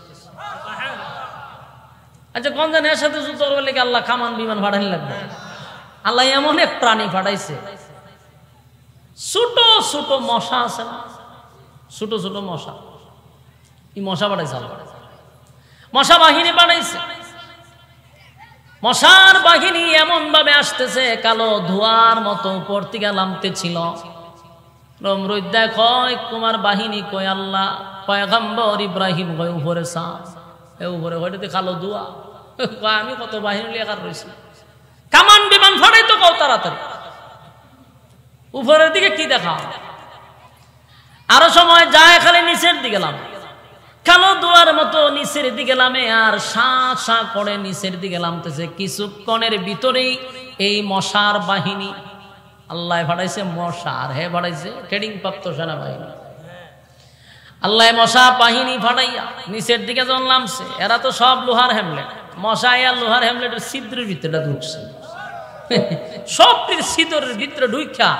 আচ্ছা কোন জানে এর সাথে যুদ্ধ করবে লেগে আল্লাহ কামান বিমান ফাটাই লাগবে? আল্লাহ এমন এক প্রাণী ফাটাইছে, ছোট ছোট মশা আছে না, ছোট ছোট মশা, এই মশা পাঠাইছে আল্লাহ, মশা বাহিনী পাঠাইছে। মশার বাহিনী এমন ভাবে আসতেছে, কালো ধোঁয়ার মতো উপর থেকে নামতেছিল। নমরুদ দেখো তোমার বাহিনী কই? আল্লাহ পয়গম্বর ইব্রাহিম কই উপরে সাপ, এ উপরে হইতে কালো ধোঁয়া, আমি কত বাহিনী লেখার রয়েছি, কামান বিমান ফাটাই তো কও তাড়াতাড়ি, উপরের দিকে কি দেখা? আরো সময় যায় খালি নিচের দিকে নামে, কালো ধোঁয়ার মতো নিচের দিকে নামে, আর শা শা করে নিচের দিকে নামতেছে। কিছুক্ষণের ভিতরেই এই মশার বাহিনী, আল্লাহ ফাটাইছে মশা আর হে ফাটাইছে ট্রেনিং প্রাপ্ত সেনাবাহিনী। আল্লাহ মশা বাহিনী ফাটাইয়া নিচের দিকে যখন নামছে, এরা তো সব লোহার হ্যামলেট, মশা আর লোহার হ্যামলেটের ছিদ্রের ভিতরে ঢুকছে, সবটির ছিদ্রের ভিতরে ঢুকা।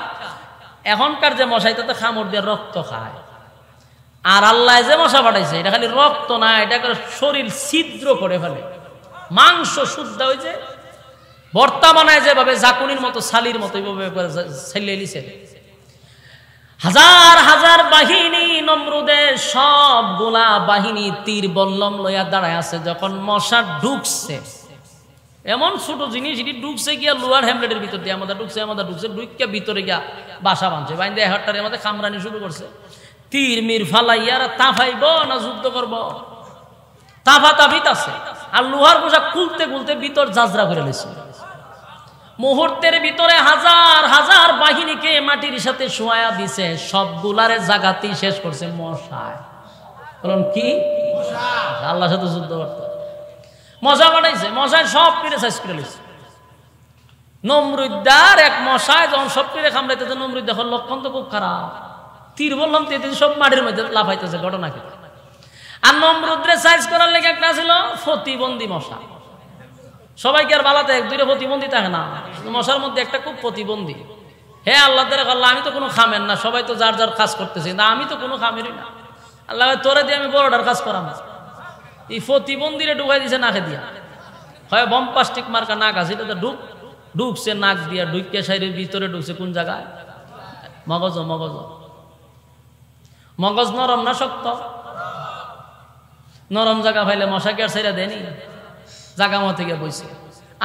এখনকার যে মশাই তো খামড় দিয়ে রক্ত খায়, আর আল্লাহ যে মশা পাঠাইছে এটা খালি রক্ত না, এটা শরীর ছিদ্র করে ফেলে, মাংস শুদ্ধ হয়েছে, ভর্তা বানায় যেভাবে জাকুনির মতো ছালির মতো ছেলে লিছে। হাজার হাজার বাহিনী নমরুদের সবগুলা বাহিনী তীর বল্লম লইয়া দাঁড়ায় আছে। যখন মশা ঢুকছে, এমন ছোট জিনিস এটি ঢুকছে গিয়া লোহার হ্যামলেটের ভিতর দিয়ে আমাদের ঢুকছে ঢুকিয়া ভিতরে গিয়া বাসা বাঁধছে, বাইন্দে হাটটারে আমাদের কামরানি শুরু করছে। তীর মির ফালাইয়ার তাফাইব না যুদ্ধ করব, তাফা তাফিত আছে। আর লোহার পোশাক খুলতে খুলতে ভিতর জাজরা করে লেছে। মুহূর্তের ভিতরে হাজার হাজার বাহিনীকে মাটির সাথে শোয়া দিছে, সবগুলারে জাগাতেই শেষ করছে মশায়। বলুন কি? আল্লাহর সাথে যুদ্ধ করতে মশা বানাইছে, মশায় সব পিড়ে শেষ করে লেছে। নমরুদ্দার এক মশায় যখন সব পিড়ে কামড়াইতেছে, নমরুদ দেখো লক্ষণ তো খুব খারাপ, তীর বললাম তো সব মাটির মধ্যে লাফাইতেছে। ঘটনা কি? আর নমরুদ্রে সাইজ করার লেগে একটা ছিল প্রতিবন্ধী মশা। সবাইকে আর বালাতে এক দুইটা প্রতিবন্ধী থাকে না, মশার মধ্যে একটা খুব প্রতিবন্ধী। হে আল্লাহ তাআলা, আল্লাহ আমি তো কোনো খামের না, সবাই তো যার যার কাজ করতেছি না, আমি তো কোনো খামেরই না। আল্লাহ তোরে দিয়ে আমি বড়টার কাজ করাম। এই প্রতিবন্ধীরে ঢুকাই দিছে নাকে দিয়া, হয় বম্পাস্টিক মার্কা নাক আছে, এটা তো ঢুকছে নাক দিয়া, ঢুকে সাইডের ভিতরে ঢুকছে কোন জায়গায়? মগজ। মগজ নরম না শক্ত? নরম জায়গা পাইলে মশা কি আর ছাইরা দেয়নি? জায়গা মতো গিয়ে বইছে।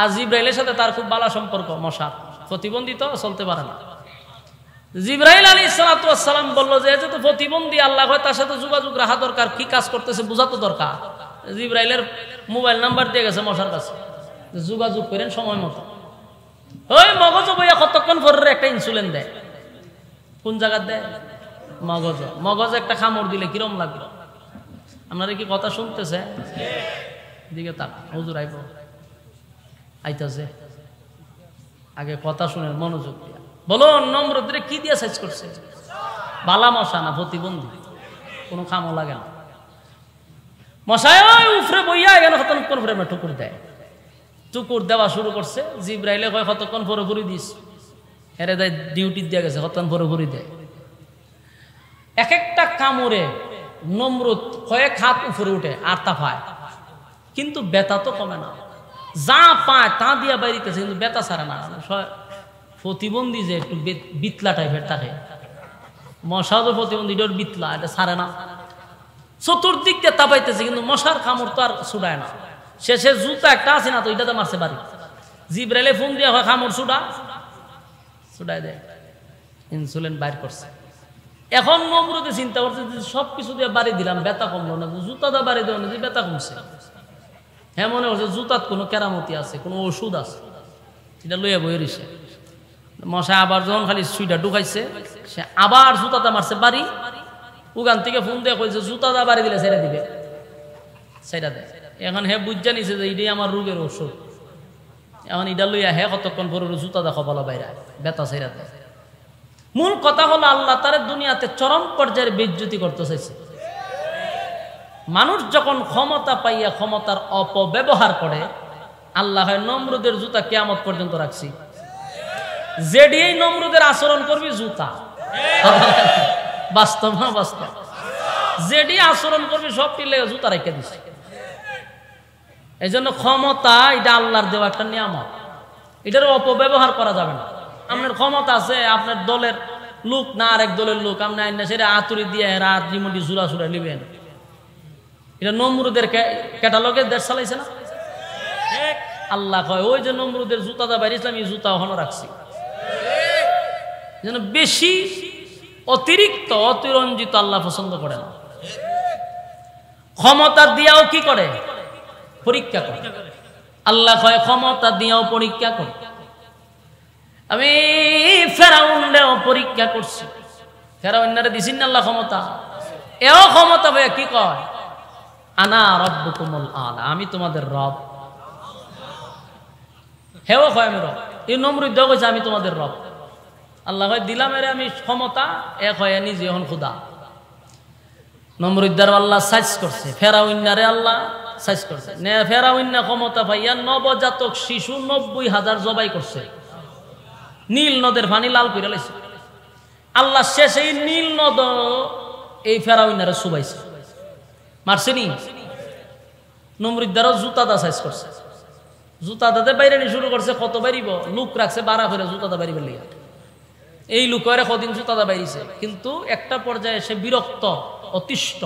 আর জিব্রাইলের সাথে তার খুব ভালো সম্পর্ক, মশা প্রতিবন্ধী তো চলতে পারে না। জিব্রাইল আলাইহিস সালাতু ওয়াস সালাম বলল যে যেহেতু প্রতিবন্ধী, আল্লাহ হয় তার সাথে যোগাযোগ রাখা দরকার, কি কাজ করতেছে বোঝা তো দরকার। জিব্রাইলের মোবাইল নাম্বার দিয়ে গেছে মশার কাছে, যোগাযোগ করেন সময় মতো। ওই মগজ বইয়া কতক্ষণ পরে একটা ইনসুলিন দেয়, কোন জায়গা দেয়? মগজ একটা কামড় দিলে কিরম লাগলো? আপনারা কি কথা শুনতেছে? দিকে তাক, হুজুর আইব আইতাছে, আগে কথা শুনেন মনোযোগ দিয়া। বলো নম্রদের কি দিয়ে সাইজ করছে? বালা মশা না প্রতিবন্ধী? কোনো কামও লাগে না। মশায় উফরে বইয়া এখানে কতক্ষণ পরে ঠুকুর দেয়, টুকুর দেওয়া শুরু করছে। জিব্রাইলে কয় কতক্ষণ পরে ভরি দিস, এরে দেয় ডিউটি দিয়ে গেছে, কতক্ষণ পরে ভরি দেয়। এক একটা কামড়ে নমরুদ কয়েক হাত উপরে উঠে আর তা পায়, কিন্তু ব্যথা তো কমে না। যা পায় তা দিয়া বাইরিতেছে, কিন্তু ব্যথা ছাড়ে না। প্রতিবন্ধী যে একটু বিতলা টাইপের থাকে, মশা তো প্রতিবন্ধী, এটার বিতলা, এটা ছাড়ে না। চতুর্দিক দিয়ে তাপাইতেছে, কিন্তু মশার কামড় তো আর ছুটায় না। শেষে জুতা একটা আছে না তো, এটাতে মারছে বাড়ি। জিব্রাইলে ফোন দিয়ে হয় কামড় ছুটাই দেয়, ইনসুলিন বাইর করছে। এখন নমরুদে চিন্তা করছে যে সবকিছু দিয়ে বাড়ি দিলাম, ব্যথা কমলো না, জুতা দিয়ে বাড়ি দেওয়া না, যে ব্যথা কমছে। হ্যাঁ, মনে করছে জুতাত কোনো কেরামতি আছে, কোনো ওষুধ আছে, এটা লইয়া বইয়ে রইছে। মশা আবার যখন খালি সুইটা ঢুকাইছে, সে আবার জুতাটা মারছে বাড়ি। ওখান থেকে ফোন দিয়ে কইছে জুতাটা বাড়ি দিলে ছেড়ে দিবে, ছেড়ে দেয়। এখন হে বুঝা নিছে যে এটাই আমার রোগের ওষুধ। এখন এটা লইয়া হে কতক্ষণ পরে জুতাটা কপালা বাইরে ব্যথা ছেড়ে দেয়। মূল কথা হলো আল্লাহ তার দুনিয়াতে চরম পর্যায়ের বেইজ্জতি করতে চাইছে। মানুষ যখন ক্ষমতা পাইয়া ক্ষমতার অপব্যবহার করে, আল্লাহ হয় নমরুদের জুতা কিয়ামত পর্যন্ত রাখছি, যেদিয়েই নমরুদের আচরণ করবি জুতা। বাস্তব না বাস্তব? যেটি আচরণ করবি সবটি লেগে জুতা রেখে দিছে। এই জন্য ক্ষমতা এটা আল্লাহর দেওয়া একটা নিয়ামত, এটার অপব্যবহার করা যাবে না। আপনার ক্ষমতা আছে, আপনার দলের লোক না আরেক দলের লোক, আপনি আইন সেটা আতুরি দিয়ে রাত রিমোটি জুড়া সুরা নিবেন। এটা নমরুদের ক্যাটালগে দেশ চালাইছে না? আল্লাহ কয় ওই যে নমরুদের জুতাটা বাইরেছিলাম, এই জুতা ওখানে রাখছি। যেন বেশি অতিরিক্ত অতিরঞ্জিত আল্লাহ পছন্দ করে না। ক্ষমতা দিয়াও কি করে? পরীক্ষা করে। আল্লাহ কয় ক্ষমতা দিয়াও পরীক্ষা করে। আমি ফেরাউনরেও পরীক্ষা করছি, ফেরাউনরে দিছিন আল্লাহ ক্ষমতা, এও ক্ষমতা ভাইয়া কি কয়? আনা রব্বুকুমুল আলা, আমি তোমাদের রব। হেও কয় আমি রব। এই নমরুদ কইছে আমি তোমাদের রব। আল্লাহ কয় দিলাম এরে আমি ক্ষমতা, এ কয় নিজে এখন খুদা। নমরুদ্দার আল্লাহ সাইজ করছে, ফেরাউন্নারে আল্লাহ সাইজ করছে। ফেরাউন্না ক্ষমতা পাইয়া নবজাতক শিশু 90,000 জবাই করছে, নীল নদের পানি লাল করে লাইছে। আল্লাহ শেষে এই নীল নদ এই ফেরাউন্নারে চুবাইছে, মারছে নি। নমরুদ্দারও জুতাদা সাইজ করছে, জুতাদাতে বাইরে নি শুরু করছে। কত বাইরিব? লুক রাখছে বাড়া করে জুতাদা বাইরিবার লিগে। এই লুকের কদিন জুতাদা বাইরিছে, কিন্তু একটা পর্যায়ে সে বিরক্ত, অতিষ্ঠ,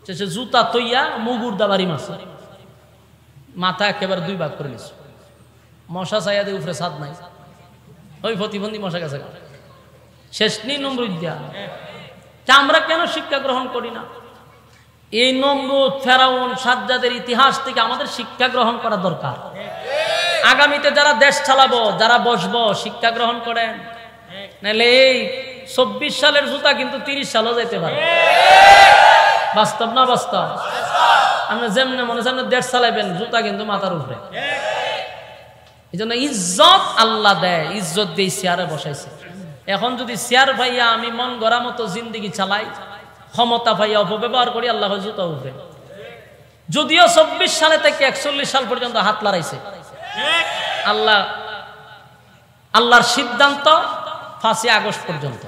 সে জুতা তৈয়া মুগুর দা বাড়ি মারছে, মাথা একেবারে 2 ভাগ করে নিছে। মশা চাইয়া দিয়ে উপরে ছাদ নাই, ওই প্রতিবন্ধী মশা গেছে। শেষ নেই নমরুদ দিয়া। আমরা কেন শিক্ষা গ্রহণ করি না? এই নমরুদ, ফেরাউন, সাজ্জাদের ইতিহাস থেকে আমাদের শিক্ষা গ্রহণ করা দরকার। আগামীতে যারা দেশ চালাবো, যারা বসবো, শিক্ষা গ্রহণ করেন, নাহলে এই 24 সালের জুতা কিন্তু 30 সালও যেতে পারে। বাস্তব না বাস্তব? আপনি যেমনে মনে হচ্ছে দেশ চালাইবেন, জুতা কিন্তু মাথার উপরে। এই জন্য ইজ্জত আল্লাহ দেয়, ইজ্জত দিয়ে চেয়ারে বসাইছে। এখন যদি চেয়ার ভাইয়া আমি মন গড়া মতো জিন্দিগি চালাই, ক্ষমতা ভাইয়া অপব্যবহার করি, আল্লাহ জুতা উপরে। যদিও 24 সালে থেকে 41 সাল পর্যন্ত হাত লড়াইছে, আল্লাহর সিদ্ধান্ত 5 আগস্ট পর্যন্ত।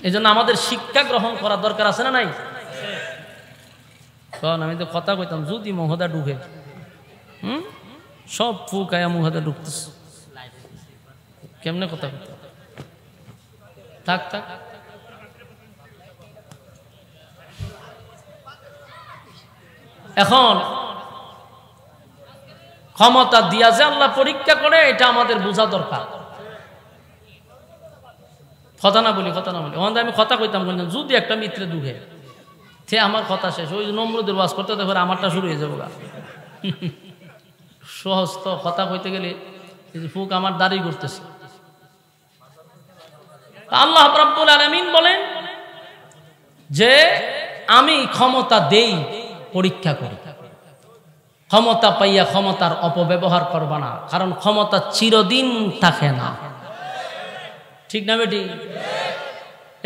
এই জন্য আমাদের শিক্ষা গ্রহণ করা দরকার আছে না নাই? কারণ আমি তো কথা কইতাম যদি মহদা ঢুকে সব ফুক আয়া মুহাদা ঢুকতেছে কেমনে কথা কইতাম থাক থাক এখন ক্ষমতা দিয়া যে আল্লাহ পরীক্ষা করে এটা আমাদের বোঝা দরকার কথা না বলি আমি কথা কইতাম যদি একটা মিত্রে ঢুকে সে আমার কথা শেষ ওই নম্রদের ওয়াজ করতে পারে আমারটা শুরু হয়ে যাবো সহজ তো কথা কইতে গেলে ফুক আমার দাঁড়িয়ে করতেছে আল্লাহ রাব্বুল আলামিন বলেন যে আমি ক্ষমতা দেই পরীক্ষা করি ক্ষমতা পাইয়া ক্ষমতার অপব্যবহার করবা না কারণ ক্ষমতা চিরদিন থাকে না ঠিক না বেটি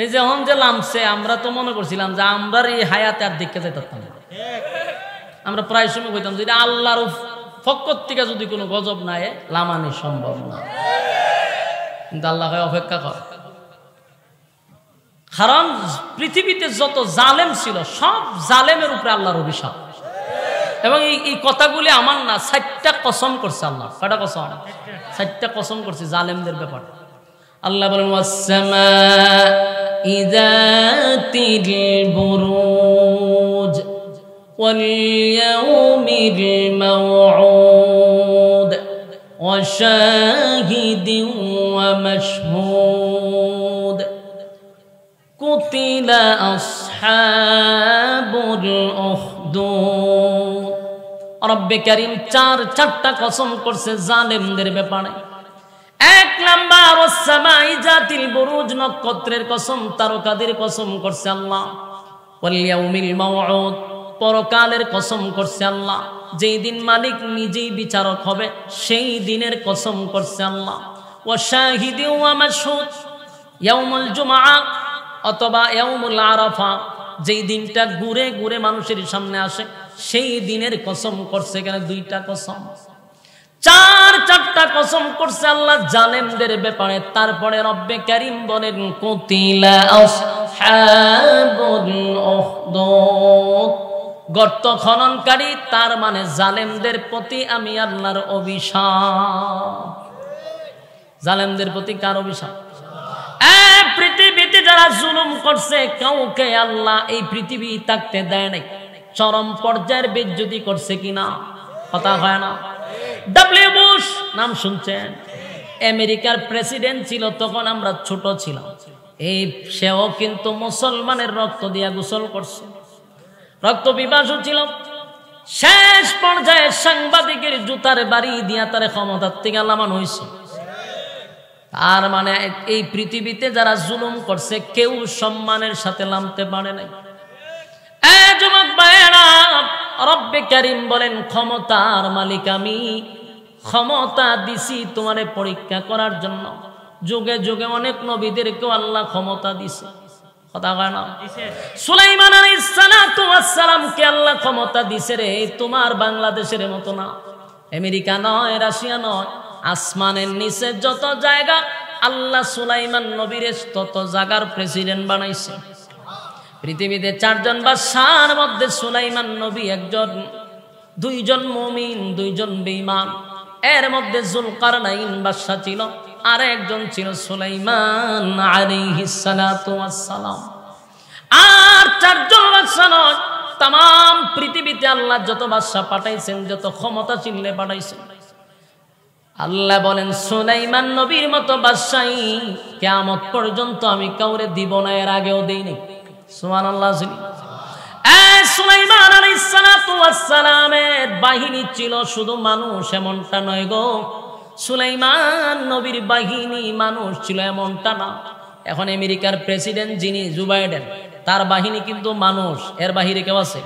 এই যে এখন যে লামছে আমরা তো মনে করছিলাম যে আমরা এই হায়াতে আর দেখতে যেতাম না আমরা প্রায় সময় কইতাম যে আল্লাহর পক্ষ থেকে যদি কোনো গজব না লামানি সম্ভব না কিন্তু আল্লাহ অপেক্ষা কর কারণ পৃথিবীতে যত জালেম ছিল সব জালেমের উপরে আল্লাহর অভিশাপ এবং এই কথাগুলি আমার না 60টা কসম করছে আল্লাহ কয়টা কসম 60টা কসম করছে জালেমদের ব্যাপারে আল্লাহ বলেন ওয়াস-সামা'i যাতিল বুরুজ ওয়াল ইয়াউমিল মাও'উদ ওয়া শাহিদিন ওয়া মাশহুদ কুতিলা আসহাবুল উখদুদ রব্বে কারীম চারটা কসম করছে জালেমদের ব্যাপারে এক নাম্বার ওয়াস-সামা'i যাতিল বুরুজ নক্ষত্রের কসম তারকাদের কসম করছে আল্লাহ ওয়াল ইয়াউমিল মাও'উদ পরকালের কসম করছে আল্লাহ যেই দিন মালিক নিজেই বিচারক হবে সেই দিনের কসম করছে আল্লাহ ওয়া শাহিদি ওয়া মাশহুদ ইয়াউমুল জুমআ অথবা ইয়াউমুল আরাফা যেই দিনটা ঘুরে ঘুরে মানুষের সামনে আসে সেই দিনের কসম করছে কেন দুইটা কসম চারটা কসম করছে আল্লাহ জালেমদের ব্যাপারে তারপরে রব্বে কারীম বলেন কুতিলা আসহাবুল উখদুদ গর্ত খননকারী তার মানে জালেমদের প্রতি আমি আল্লাহর অভিশাপ জালেমদের প্রতি কার অভিশাপ পৃথিবীতে যারা জুলুম করছে কাউকে আল্লাহ এই পৃথিবী থাকতে দেয় নাই চরম পর্যায়ের বেইজ্জতি করছে কিনা কথা হয় না ডব্লিউ বুশ নাম শুনছেন আমেরিকার প্রেসিডেন্ট ছিল তখন আমরা ছোট ছিলাম এই সেও কিন্তু মুসলমানের রক্ত দিয়া গোসল করছে রক্ত পিপাসু ছিল শেষ পর্যায়ে সাংবাদিকের জুতার বাড়ি দিয়া তার ক্ষমতার থেকে নামানো হয়েছে তার মানে এই পৃথিবীতে যারা জুলুম করছে কেউ সম্মানের সাথে নামতে পারে নাই যুবক ভাইয়েরা রব্বে কারীম বলেন ক্ষমতার মালিক আমি ক্ষমতা দিছি তোমারে পরীক্ষা করার জন্য যুগে যুগে অনেক নবীদেরকেও আল্লাহ ক্ষমতা দিছে কথা কয় না সুলাইমান আলাইহিস সালাতু ওয়াস সালামকে আল্লাহ ক্ষমতা দিছে রে তোমার বাংলাদেশের মতো না আমেরিকা নয় রাশিয়া নয় আসমানের নিচে যত জায়গা আল্লাহ সুলাইমান নবীর তত জায়গার প্রেসিডেন্ট বানাইছে পৃথিবীতে 4 জন বাদশার মধ্যে সুলাইমান নবী একজন 2 জন মুমিন 2 জন বেঈমান এর মধ্যে যুলকারনাইন বাদশা ছিল আর একজন ছিল সুলাইমান আলাইহিস সালাতু ওয়াস সালাম আর 4 জন বাদশা নয় तमाम পৃথিবীতে আল্লাহ যত বাদশা পাঠাইছেন যত ক্ষমতা চিনলে পাঠাইছেন আল্লাহ বলেন সুলাইমান নবীর মতো বাদশাহী কিয়ামত পর্যন্ত আমি কাউরে দিব না এর আগেও দেইনি সুবহানাল্লাহ সুলাইমান আলাইহিস সালাতু ওয়াস সালামের বাহিনী ছিল শুধু মানুষ এমনটা নয় গো সুলাইমান নবীর বাহিনী মানুষ ছিল এমনটা না এখন আমেরিকার প্রেসিডেন্ট যিনি জো বাইডেন তার বাহিনী কিন্তু মানুষ এর বাহিরে কেউ আছে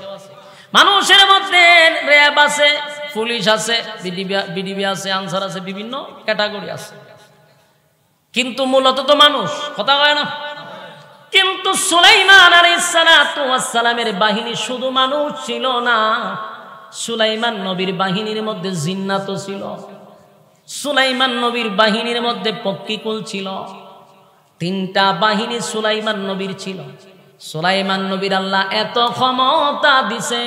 মানুষের মধ্যে র্যাব আছে পুলিশ আছে বিডিবি আছে আনসার আছে বিভিন্ন ক্যাটাগরি আছে কিন্তু মূলত তো মানুষ কথা কয় না কিন্তু সুলাইমান আলাইহিস সালাতু ওয়াস সালামের বাহিনী শুধু মানুষ ছিল না সুলাইমান নবীর বাহিনীর মধ্যে জিন্নাতও ছিল সুলাইমান নবীর বাহিনীর মধ্যে পক্ষীকুল ছিল 3টা বাহিনী সুলাইমান নবীর ছিল সুলাইমান নবীর আল্লাহ এত ক্ষমতা দিছে,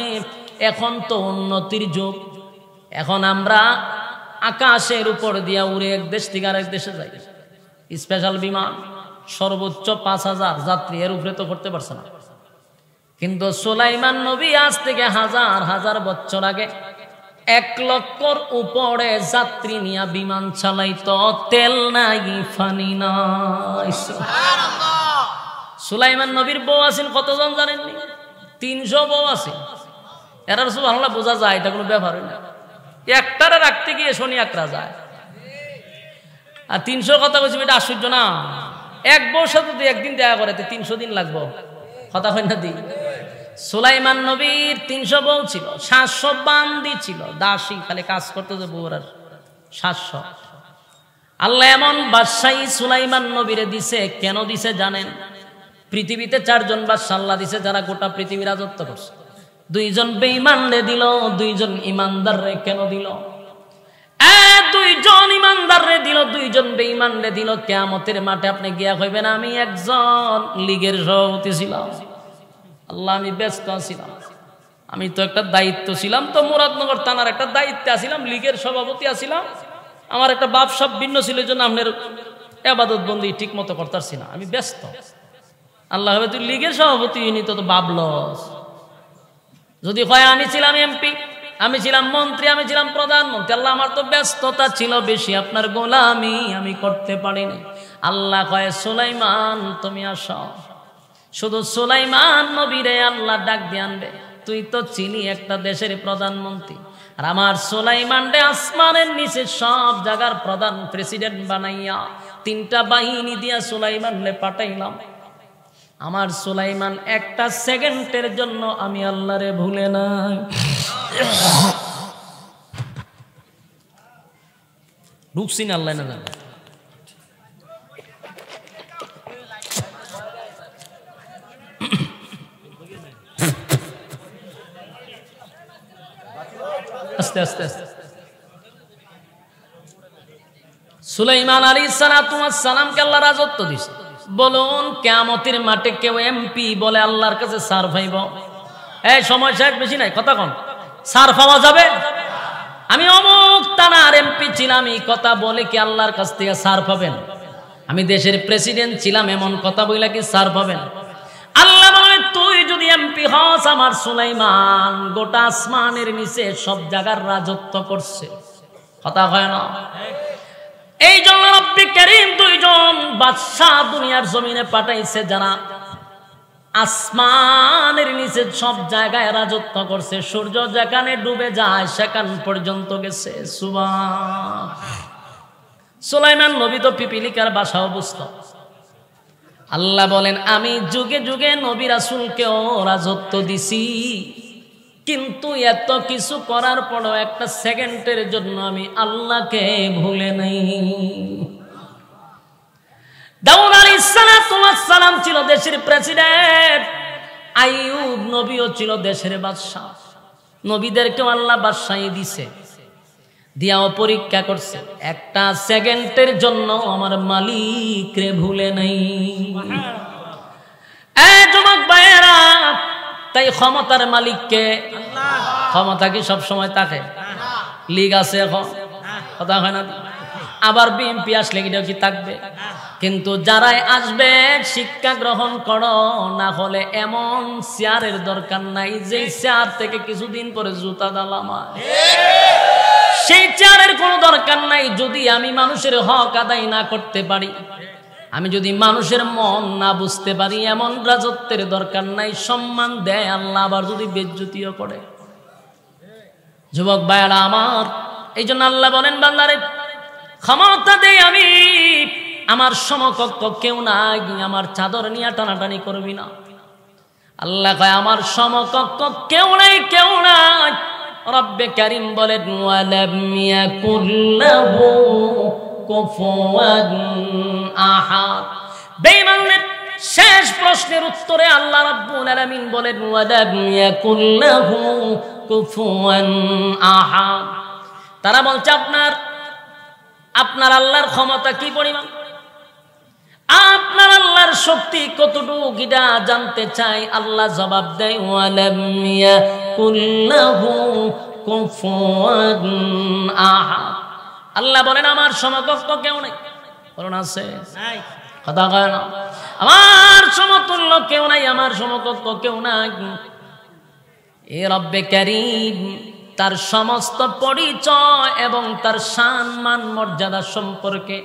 এখন তো উন্নতির যুগ, এখন আমরা আকাশের উপর দিয়া উড়ে এক দেশ থেকে আরেক দেশে যাই, স্পেশাল বিমান, সর্বোচ্চ 5000 যাত্রী, এর উপরে তো করতে পারছে না। কিন্তু সুলাইমান নবী আজ থেকে হাজার হাজার বছর আগে 1 লক্ষর উপরে যাত্রী নিয়ে বিমান চালাইতো, তেল নাই ফানি নাই। সুলাইমান নবীর বউ আছেন কতজন জানেননি? 300 বউ আছে। এরা সুবহানাল্লাহ বোঝা যায়, এটা কোনো ব্যাপার না। একটারে রাখতে গিয়ে শনি একরা যায়, আর 300 কথা বলছি, এটা আশ্চর্য না? এক বউর সাথে যদি একদিন দেখা করে 300 দিন লাগবো, কথা হয় না দি? সুলাইমান নবীর 300 বউ ছিল, 700 বান্দি ছিল, দাসী, খালি কাজ করতে যে বউর, 700। আল্লাহ এমন বাদশাহী সুলাইমান নবীরে দিছে, কেন দিছে জানেন? পৃথিবীতে 4 জন বাদশা আল্লাহ দিছে যারা গোটা পৃথিবী রাজত্ব করছে। 2 জন বেঈমানরে দিল, 2 জন ইমানদাররে কেন দিল? 2 জন ইমানদাররে দিল, 2 জন বেঈমানরে দিল। কিয়ামতের মাঠে আপনি গিয়া কইবেন আমি একজন লীগের সভাপতি ছিলাম, আল্লাহ আমি ব্যস্ত ছিলাম, আমি তো একটা দায়িত্ব ছিলাম, তো মুরাদনগর থানার একটা দায়িত্বে আছিলাম, লীগের সভাপতি আছিলাম, আমার একটা বাপ সব ভিন্ন ছিল, এই জন্য আপনার ইবাদত বন্দি ঠিক মতো করতেছি না, আমি ব্যস্ত। আল্লাহ হবে তুই লীগের সভাপতি নি তো বাবলস। যদি কয় আমি ছিলাম এমপি, আমি ছিলাম মন্ত্রী, আমি ছিলাম প্রধানমন্ত্রী, আল্লাহ আমার তো ব্যস্ততা ছিল বেশি, আপনার গোলামি আমি করতে পারিনি। আল্লাহ কয় সুলাইমান তুমি আসো। শুধু সুলাইমান নবীরে আল্লাহ ডাক দিয়ে আনবে, তুই তো চিনি একটা দেশের প্রধানমন্ত্রী, আর আমার সুলাইমান রে আসমানের নিচে সব জায়গার প্রধান প্রেসিডেন্ট বানাইয়া 3টা বাহিনী দিয়া সুলাইমান রে পাঠাইলাম। আমার সুলাইমান একটা সেকেন্ডের জন্য আমি আল্লাহরে ভুলে নাই। ঢুকছি না আল্লাহ না জানে। আস্তে আস্তে আস্তে। সুলাইমান আলাইহিস সালাতু ওয়াস সালামকে আল্লাহ রাজত্ব দিয়েছে। বলুন কিয়ামতের মাঠে কেউ এমপি বলে আল্লাহর কাছে সার পাইব? এই সময় শেষ, বেশি নাই, কথা কন। সার পাওয়া যাবে? আমি অমুক থানার এমপি ছিলাম, এই কথা বলে কি আল্লাহর কাছ থেকে সার পাবেন? আমি দেশের প্রেসিডেন্ট ছিলাম, এমন কথা বলে কি সার পাবেন? আল্লাহ বলে তুই যদি এমপি হস, আমার সুলাইমান গোটা আসমানের নিচে সব জায়গার রাজত্ব করছে, কথা হয় না? এই জন্য রব্বি কারীম 2 জন বাদশা দুনিয়ার জমিনে পাঠাইছে, যারা আসমানের নিচে সব জায়গায় রাজত্ব করছে। সূর্য যেখানে ডুবে যায় সেখান পর্যন্ত গেছে। সুবহান। সুলাইমান নবী তো পিপিলিকার বাসা অবস্থা। আল্লাহ বলেন আমি যুগে যুগে নবী রাসূলকেও রাজত্ব দিছি, কিন্তু এত কিছু করার পরও একটা সেকেন্ডের জন্য আমি আল্লাহকে ভুলে নাই। দাউদ আলাইহিস সালাম ছিল দেশের প্রেসিডেন্ট, আইয়ুব নবীও ছিল দেশের বাদশা। নবীদেরকেও আল্লাহ বাদশাহী দিছে, দিয়াও পরীক্ষা করছে। একটা সেকেন্ডের জন্য আমার মালিক রে ভুলে নাই। যুবক ভাইয়েরা, তাই ক্ষমতার মালিককে, ক্ষমতা কি সব সময় থাকে? লীগ আছে এখন, কথা হয় না? আবার বিএনপি আসলে কি থাকবে? কিন্তু যারাই আসবে শিক্ষা গ্রহণ করো, না হলে এমন চেয়ারের দরকার নাই যে চেয়ার থেকে কিছুদিন পরে জুতা দালামায়। সেই চেয়ারের কোনো দরকার নাই যদি আমি মানুষের হক আদায় না করতে পারি, আমি যদি মানুষের মন না বুঝতে পারি। এমন রাজত্বের দরকার নাই। সম্মান দেয় আল্লাহ, আবার যদি বেজ্জতিও করে। যুবক ভাইরা আমার, এই জন্য আল্লাহ বলেন বান্দারে ক্ষমতা দেই আমি, আমার সমকক্ষ কেউ নাই, আমার চাদর নিয়ে টানাটানি করবি না। আল্লাহ কয় আমার সমকক্ষ কেউ নাই, কেউ নাই। রব্বে কারীম বলেন ওয়ালাম ইয়াকুল লাহু কুফুয়ান আহাদ। বেঈমানদের শেষ প্রশ্নের উত্তরে আল্লাহ রাব্বুল আলামিন বলেন ওয়ালাম ইয়াকুল লাহু কুফুয়ান আহাদ। তারা বলছে আপনার আল্লাহর ক্ষমতা কি পরিমাণ? আপনার আল্লাহর শক্তি কতটুকু এটা জানতে চাই। আল্লাহ জবাব দেয় ওয়ালাম ইয়াকুল লাহু কুফুয়ান আহাদ। আল্লাহ বলেন আমার সমকক্ষ কেউ নেই। বলুন আছে? নাই। কথা কয় না। আমার সমতুল্য কেউ নাই, আমার সমকক্ষ কেউ নাই। এ রব্বে কারীম তার সমস্ত পরিচয় এবং তার শান মান মর্যাদা সম্পর্কে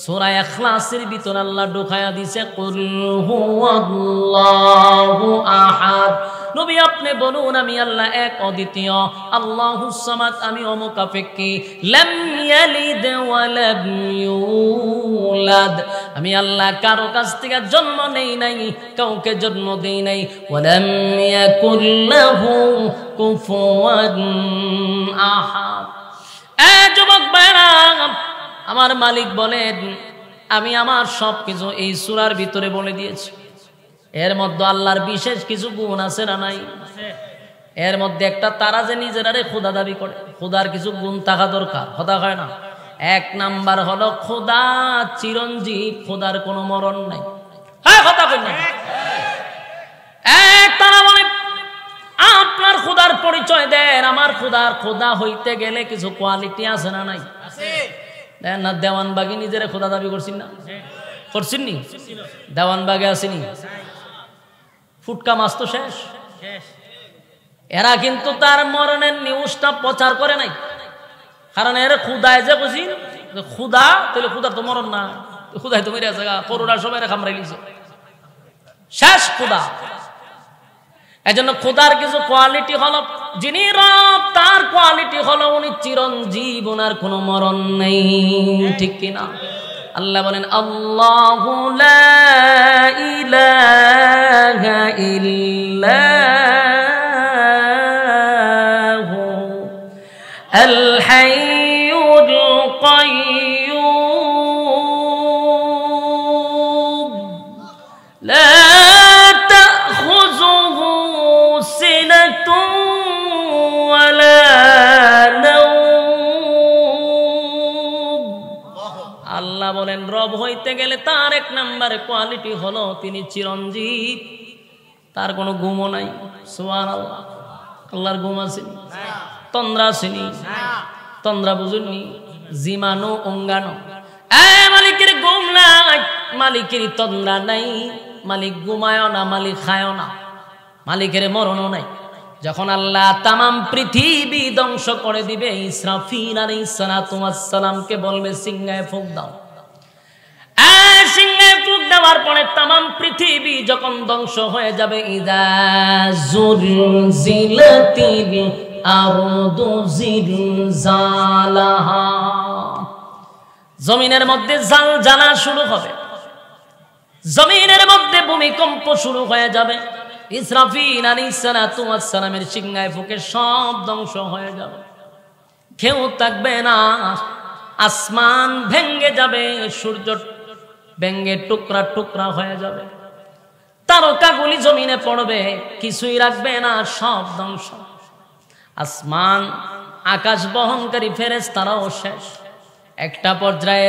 সূরা ইখলাসের ভিতর আল্লাহ ঢুকায়া দিয়েছে কুল হুয়াল্লাহু আহাদ। নবী আপনি বলুন আমি আল্লাহ এক অদ্বিতীয়, আল্লাহুস সামাদ আমি অমুখাপেক্ষী, লাম ইয়ালিদ ওয়া লাম ইউলাদ আমি আল্লাহ কারো কাছ থেকে জন্ম নেই নাই, কাউকে জন্ম দেই নাই। ওয়া লাম ইয়াকুল লাহু কুফুয়ান আহাদ। এ যুবক ভাইরা, আমার মালিক বলেন আমি আমার সবকিছু এই সূরার ভিতরে বলে দিয়েছি। এর মধ্যে আল্লাহর বিশেষ কিছু গুণ আছে না নাই? এর মধ্যে একটা, তারা যে নিজেরারে খোদা দাবি করে, খোদার কিছু গুণ থাকা দরকার। খোদা হয় না। এক নাম্বার হলো খোদা চিরঞ্জীব, খোদার কোনো মরণ নাই। হ্যাঁ কথা বলেন না। তারা বলে আপনার খোদার পরিচয় দেন। আমার খোদা হইতে গেলে কিছু কোয়ালিটি আছে না নাই? না দেওয়ানবাগি নিজেরা খোদা দাবি করছেন না? করছেন নি? দেওয়ানবাগে আসেনি? ফুটকা মাছ তো শেষ। এরা কিন্তু তার মরণের নিউজটা প্রচার করে নাই, কারণ এর খুদায় যে বুঝি খুদা, তাহলে খুদা তো মরণ না, খুদায় তো মেরে আছে করোনা সবাই খামড়াই লিছে শেষ খুদা। এজন্য খোদার কিছু কোয়ালিটি হলো, যিনি রব তার কোয়ালিটি হলো উনি চিরঞ্জীব, ওনার কোনো মরণ নেই। ঠিক কিনা? আল্লাহ বলেন আল্লাহু লা ইলাহা ইল্লাহু আল হাইয়ুল কাইয়্যুম লা তাখুযুহু সিনাতুন ওয়ালা নাওম। আল্লাহ বলেন রব হইতে গেলে তার এক নম্বরে কোয়ালিটি হলো তিনি চিরঞ্জীব, তার কোনো ঘুমও নাই। সুবহানাল্লাহ। আল্লাহর ঘুম আছে? তন্দ্রা আসেনি? তন্দ্রা বুঝুননি? জিমানো অঙ্গানো। মালিকের ঘুম নাই, মালিকের তন্দ্রা নাই, মালিক ঘুমায়ও না, মালিক খায়ও না, মালিকের মরণও নাই। যখন আল্লাহ তামাম পৃথিবী ধ্বংস করে দিবে, ইসরাফিল আলাইহিস সালাতু ওয়াস সালামকে বলবে সিংহায় ফুঁক দাও। সিংহায় ফুঁক দেওয়ার পরে তামাম পৃথিবী যখন ধ্বংস হয়ে যাবে, ইযা যুলজিলাতিল আরদু জিলজালাহা, জমিনের মধ্যে জালজালা শুরু হবে, জমিনের মধ্যে ভূমিকম্প শুরু হয়ে যাবে। ইসরাফিল আলাইহিস সালাতু ওয়াস সালামের সিংহায় ফুঁকে সব ধ্বংস হয়ে যাবে, কেউ থাকবে না। আসমান ভেঙে যাবে, সূর্য ভেঙে টুকরা টুকরা হয়ে যাবে, তারকাগুলি জমিনে পড়বে, কিছুই রাখবে না, সব ধ্বংস। আসমান আকাশ বহনকারী ফেরেশতারাও শেষ। একটা পর্যায়ে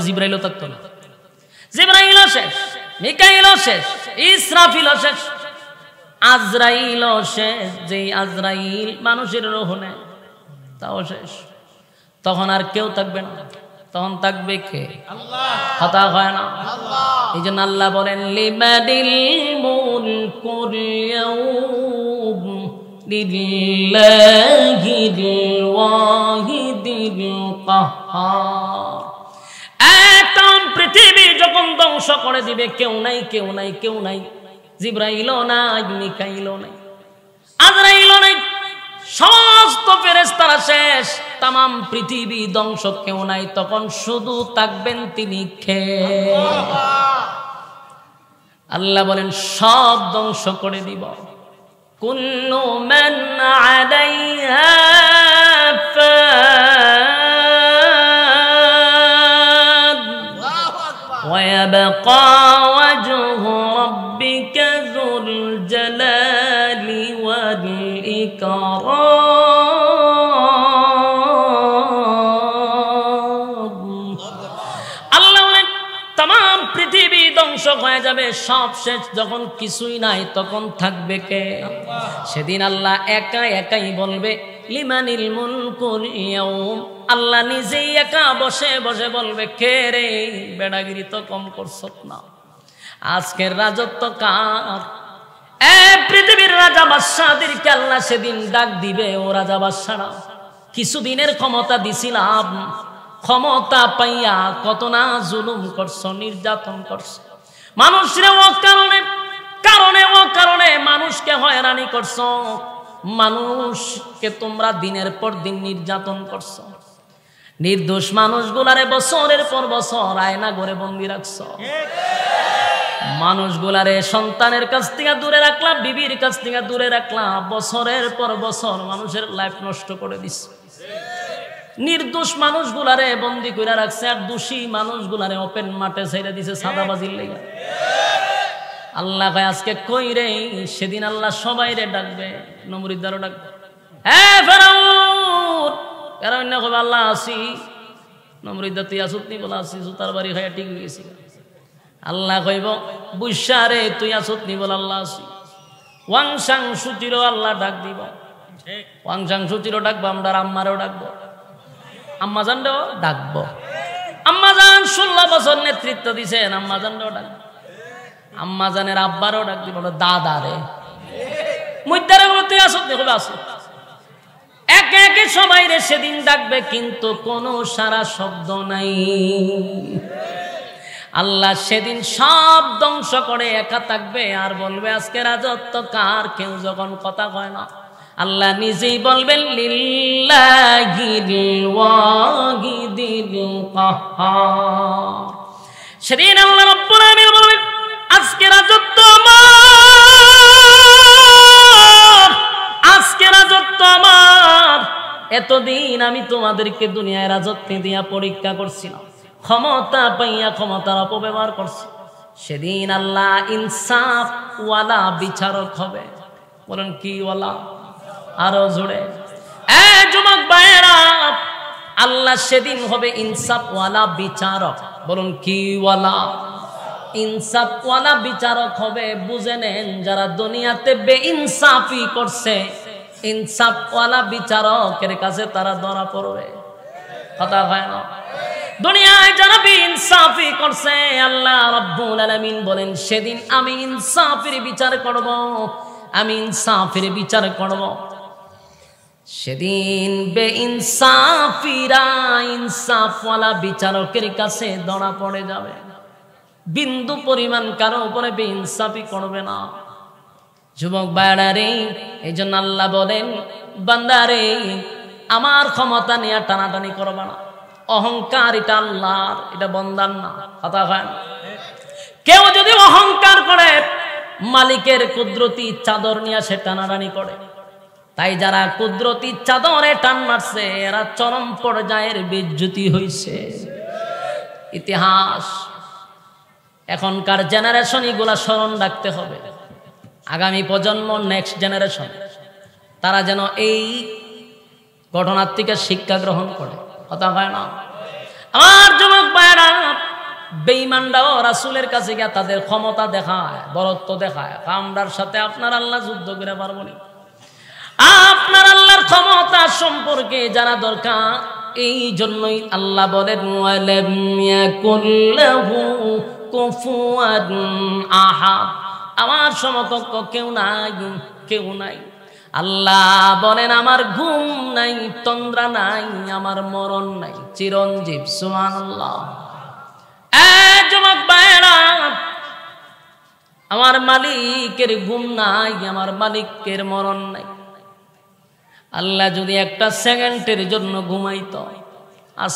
জিবরাইলও থাকতো না, জিবরাইলও শেষ, মিকাইলও শেষ, ইসরাফিলও শেষ, আজরাইলও শেষ। যেই আজরাইল মানুষের রূহ নেয় তাও শেষ। তখন আর কেউ থাকবে না, তখন থাকবে কে? আল্লাহ। কথা হয় না? এই জন্য আল্লাহ বলেন লিমানিল মুলকুল ইয়াউম লিল্লাহিল ওয়াহিদিল কাহ্হার। একদম পৃথিবী যখন ধ্বংস করে দিবে, কেউ নাই, কেউ নাই, কেউ নাই। জিবরাইলও নাই, মিকাইলও নাই, আজরাইলও নাই, সমস্ত ফেরেশতারা শেষ, তামাম পৃথিবী ধ্বংস, কেউ নাই। তখন শুধু থাকবেন তিনি কে? আল্লাহ বলেন সব ধ্বংস করে দিব। কুল্লু মান আলাইহা ফান ওয়া ইয়াবকা ওয়াজহু রাব্বিকা যুল জালালি ওয়াল ইকরাম। আল্লাহ বলেন তামাম হয়ে যাবে, সব শেষ। যখন কিছুই নাই তখন থাকবে কে? সেদিন আল্লাহ একা একাই বলবে লিমানিল মুলকুল ইয়াউম। আল্লাহ নিজেই একা বসে বসে বলবে, কে রে, বেড়াগিরি তো কম করছত না, আজকের রাজত্ব কার? পৃথিবীর রাজা বাদশাহদেরকে আল্লাহ সেদিন ডাক দিবে, ও রাজা বাদশাহরা, কিছুদিনের ক্ষমতা দিছিলাম, ক্ষমতা পাইয়া কত না জুলুম করছো, নির্যাতন করছো, মানুষরে ও কারণে মানুষকে হয়রানি করছো, মানুষকে তোমরা দিনের পর দিন নির্যাতন করছো, নির্দোষ মানুষগুলারে বছরের পর বছর আয়না ঘরে বন্দি রাখছো, মানুষগুলারে সন্তানের কাছ থেকে দূরে রাখলা, বিবির কাছ থেকে দূরে রাখলা, বছরের পর বছর মানুষের লাইফ নষ্ট করে দিস। নির্দোষ মানুষগুলারে বন্দি করে রাখছে, আর দোষী মানুষগুলারে ওপেন মাঠে ছেড়ে দিছে সাদাবাজির লেগে। আল্লাহ ভাই আজকে কই রে? সেদিন আল্লাহ সবাই রে ডাকবে, নমরুদ্দারও ডাকবে, হ্যাঁ ফেরাউন, ফেরাউন না কবে আল্লাহ আসি, নমরুদ্দা তুই আসুতনি বলা আসি, জুতার বাড়ি খাইয়া ঠিক হয়ে গেছি। আল্লাহ কইব, বুঝা রে তুই আসত নি বল আল্লাহ আসি। ওয়াংসাং সুচিরও আল্লাহ ডাক দিব, ওয়াংসাং সুচিরও ডাকবো, আমরা আম্মারও ডাকবো, আম্মাজানও ডাকবো। আম্মাজান 16 বছর নেতৃত্ব দিছেন, আম্মাজানও ডাকবো, আম্মাজানের আব্বারও ডাক দিব, দাদা রে মুইদারে তুই আসত নি কবে আসো। একে একে সবাই রে সেদিন ডাকবে, কিন্তু কোনো সারা শব্দ নাই। আল্লাহ সেদিন সব ধ্বংস করে একা থাকবে, আর বলবে আজকে রাজত্ব কার? কেউ যখন কথা কয় না, আল্লাহ নিজেই বলবেন লিল্লাহিল ওয়াহিদিল কাহ্হার। সেদিন আল্লাহ রাব্বুল আলামিন বলবেন, আজকে রাজত্ব আমার, আজকে রাজত্ব আমার। এতদিন আমি তোমাদেরকে দুনিয়ায় রাজত্ব দিয়া পরীক্ষা করছিলাম, ক্ষমতা পাইয়া ক্ষমতার অপব্যবহার করছে। সেদিন আল্লাহ ইনসাফ ওয়ালা বিচারক হবে। বলেন কি ওয়ালা? আরো জোরে, যুবক ভাইয়েরা, আল্লাহ সেদিন হবে ইনসাফ ওয়ালা বিচারক। বলুন কি ওয়ালা? ইনসাফ ওয়ালা বিচারক হবে। বুঝে নেন, যারা দুনিয়াতে বেইনসাফি করছে, ইনসাফ ওয়ালা বিচারকের কাছে তারা ধরা পড়বে। কথা হয় না? দুনিয়ায় যারা বেইনসাফি করছে, আল্লাহ রাব্বুল আলামিন বলেন সেদিন আমি ইনসাফের বিচার করব, আমি ইনসাফের বিচার করব। সেদিন বেইনসাফিরা ইনসাফওয়ালা বিচারকের কাছে ধরা পড়ে যাবে। বিন্দু পরিমাণ কারো উপরে বেইনসাফি করবে না। যুবক ভাইরা রে, এই জন্য আল্লাহ বলেন, বান্দারে আমার ক্ষমতা নিয়ে টানাটানি করবে না। অহংকার এটা আল্লাহর, এটা বন্দার না। কথা হয়, কেউ যদি অহংকার করে মালিকের কুদরতি চাদর নিয়ে সে টানাটানি করে। তাই যারা কুদরতি চাদরে টান মারছে, এরা চরম পর্যায়ের বেইজ্জতি হইছে। ইতিহাস এখনকার জেনারেশন এগুলা স্মরণ রাখতে হবে। আগামী প্রজন্ম, নেক্সট জেনারেশন, তারা যেন এই ঘটনার থেকে শিক্ষা গ্রহণ করে। কথা হয় না? আমার যুবক ভাইরা, বেঈমানরাও রাসূলের কাছে গিয়ে তাদের ক্ষমতা দেখায়, বরত্ব দেখায়। আমরার সাথে আপনার আল্লাহ যুদ্ধ করে পারবো না। আপনার আল্লাহর ক্ষমতা সম্পর্কে জানা দরকার। এই জন্যই আল্লাহ বলেন, ওয়ালাম ইয়াকুল্লাহু কুফুয়ান আহাদ, আমার সমকক্ষ কেউ নাই, কেউ নাই। আল্লাহ বলেন, আমার ঘুম নাই, তন্দ্রা নাই, আমার মরণ নাই, চিরঞ্জীব। সুবহানাল্লাহ। যুবক ভাইরা, আমার মালিকের ঘুম নাই, আমার মালিকের মরণ নাই। আল্লাহ যদি একটা সেকেন্ডের জন্য ঘুমাইতো,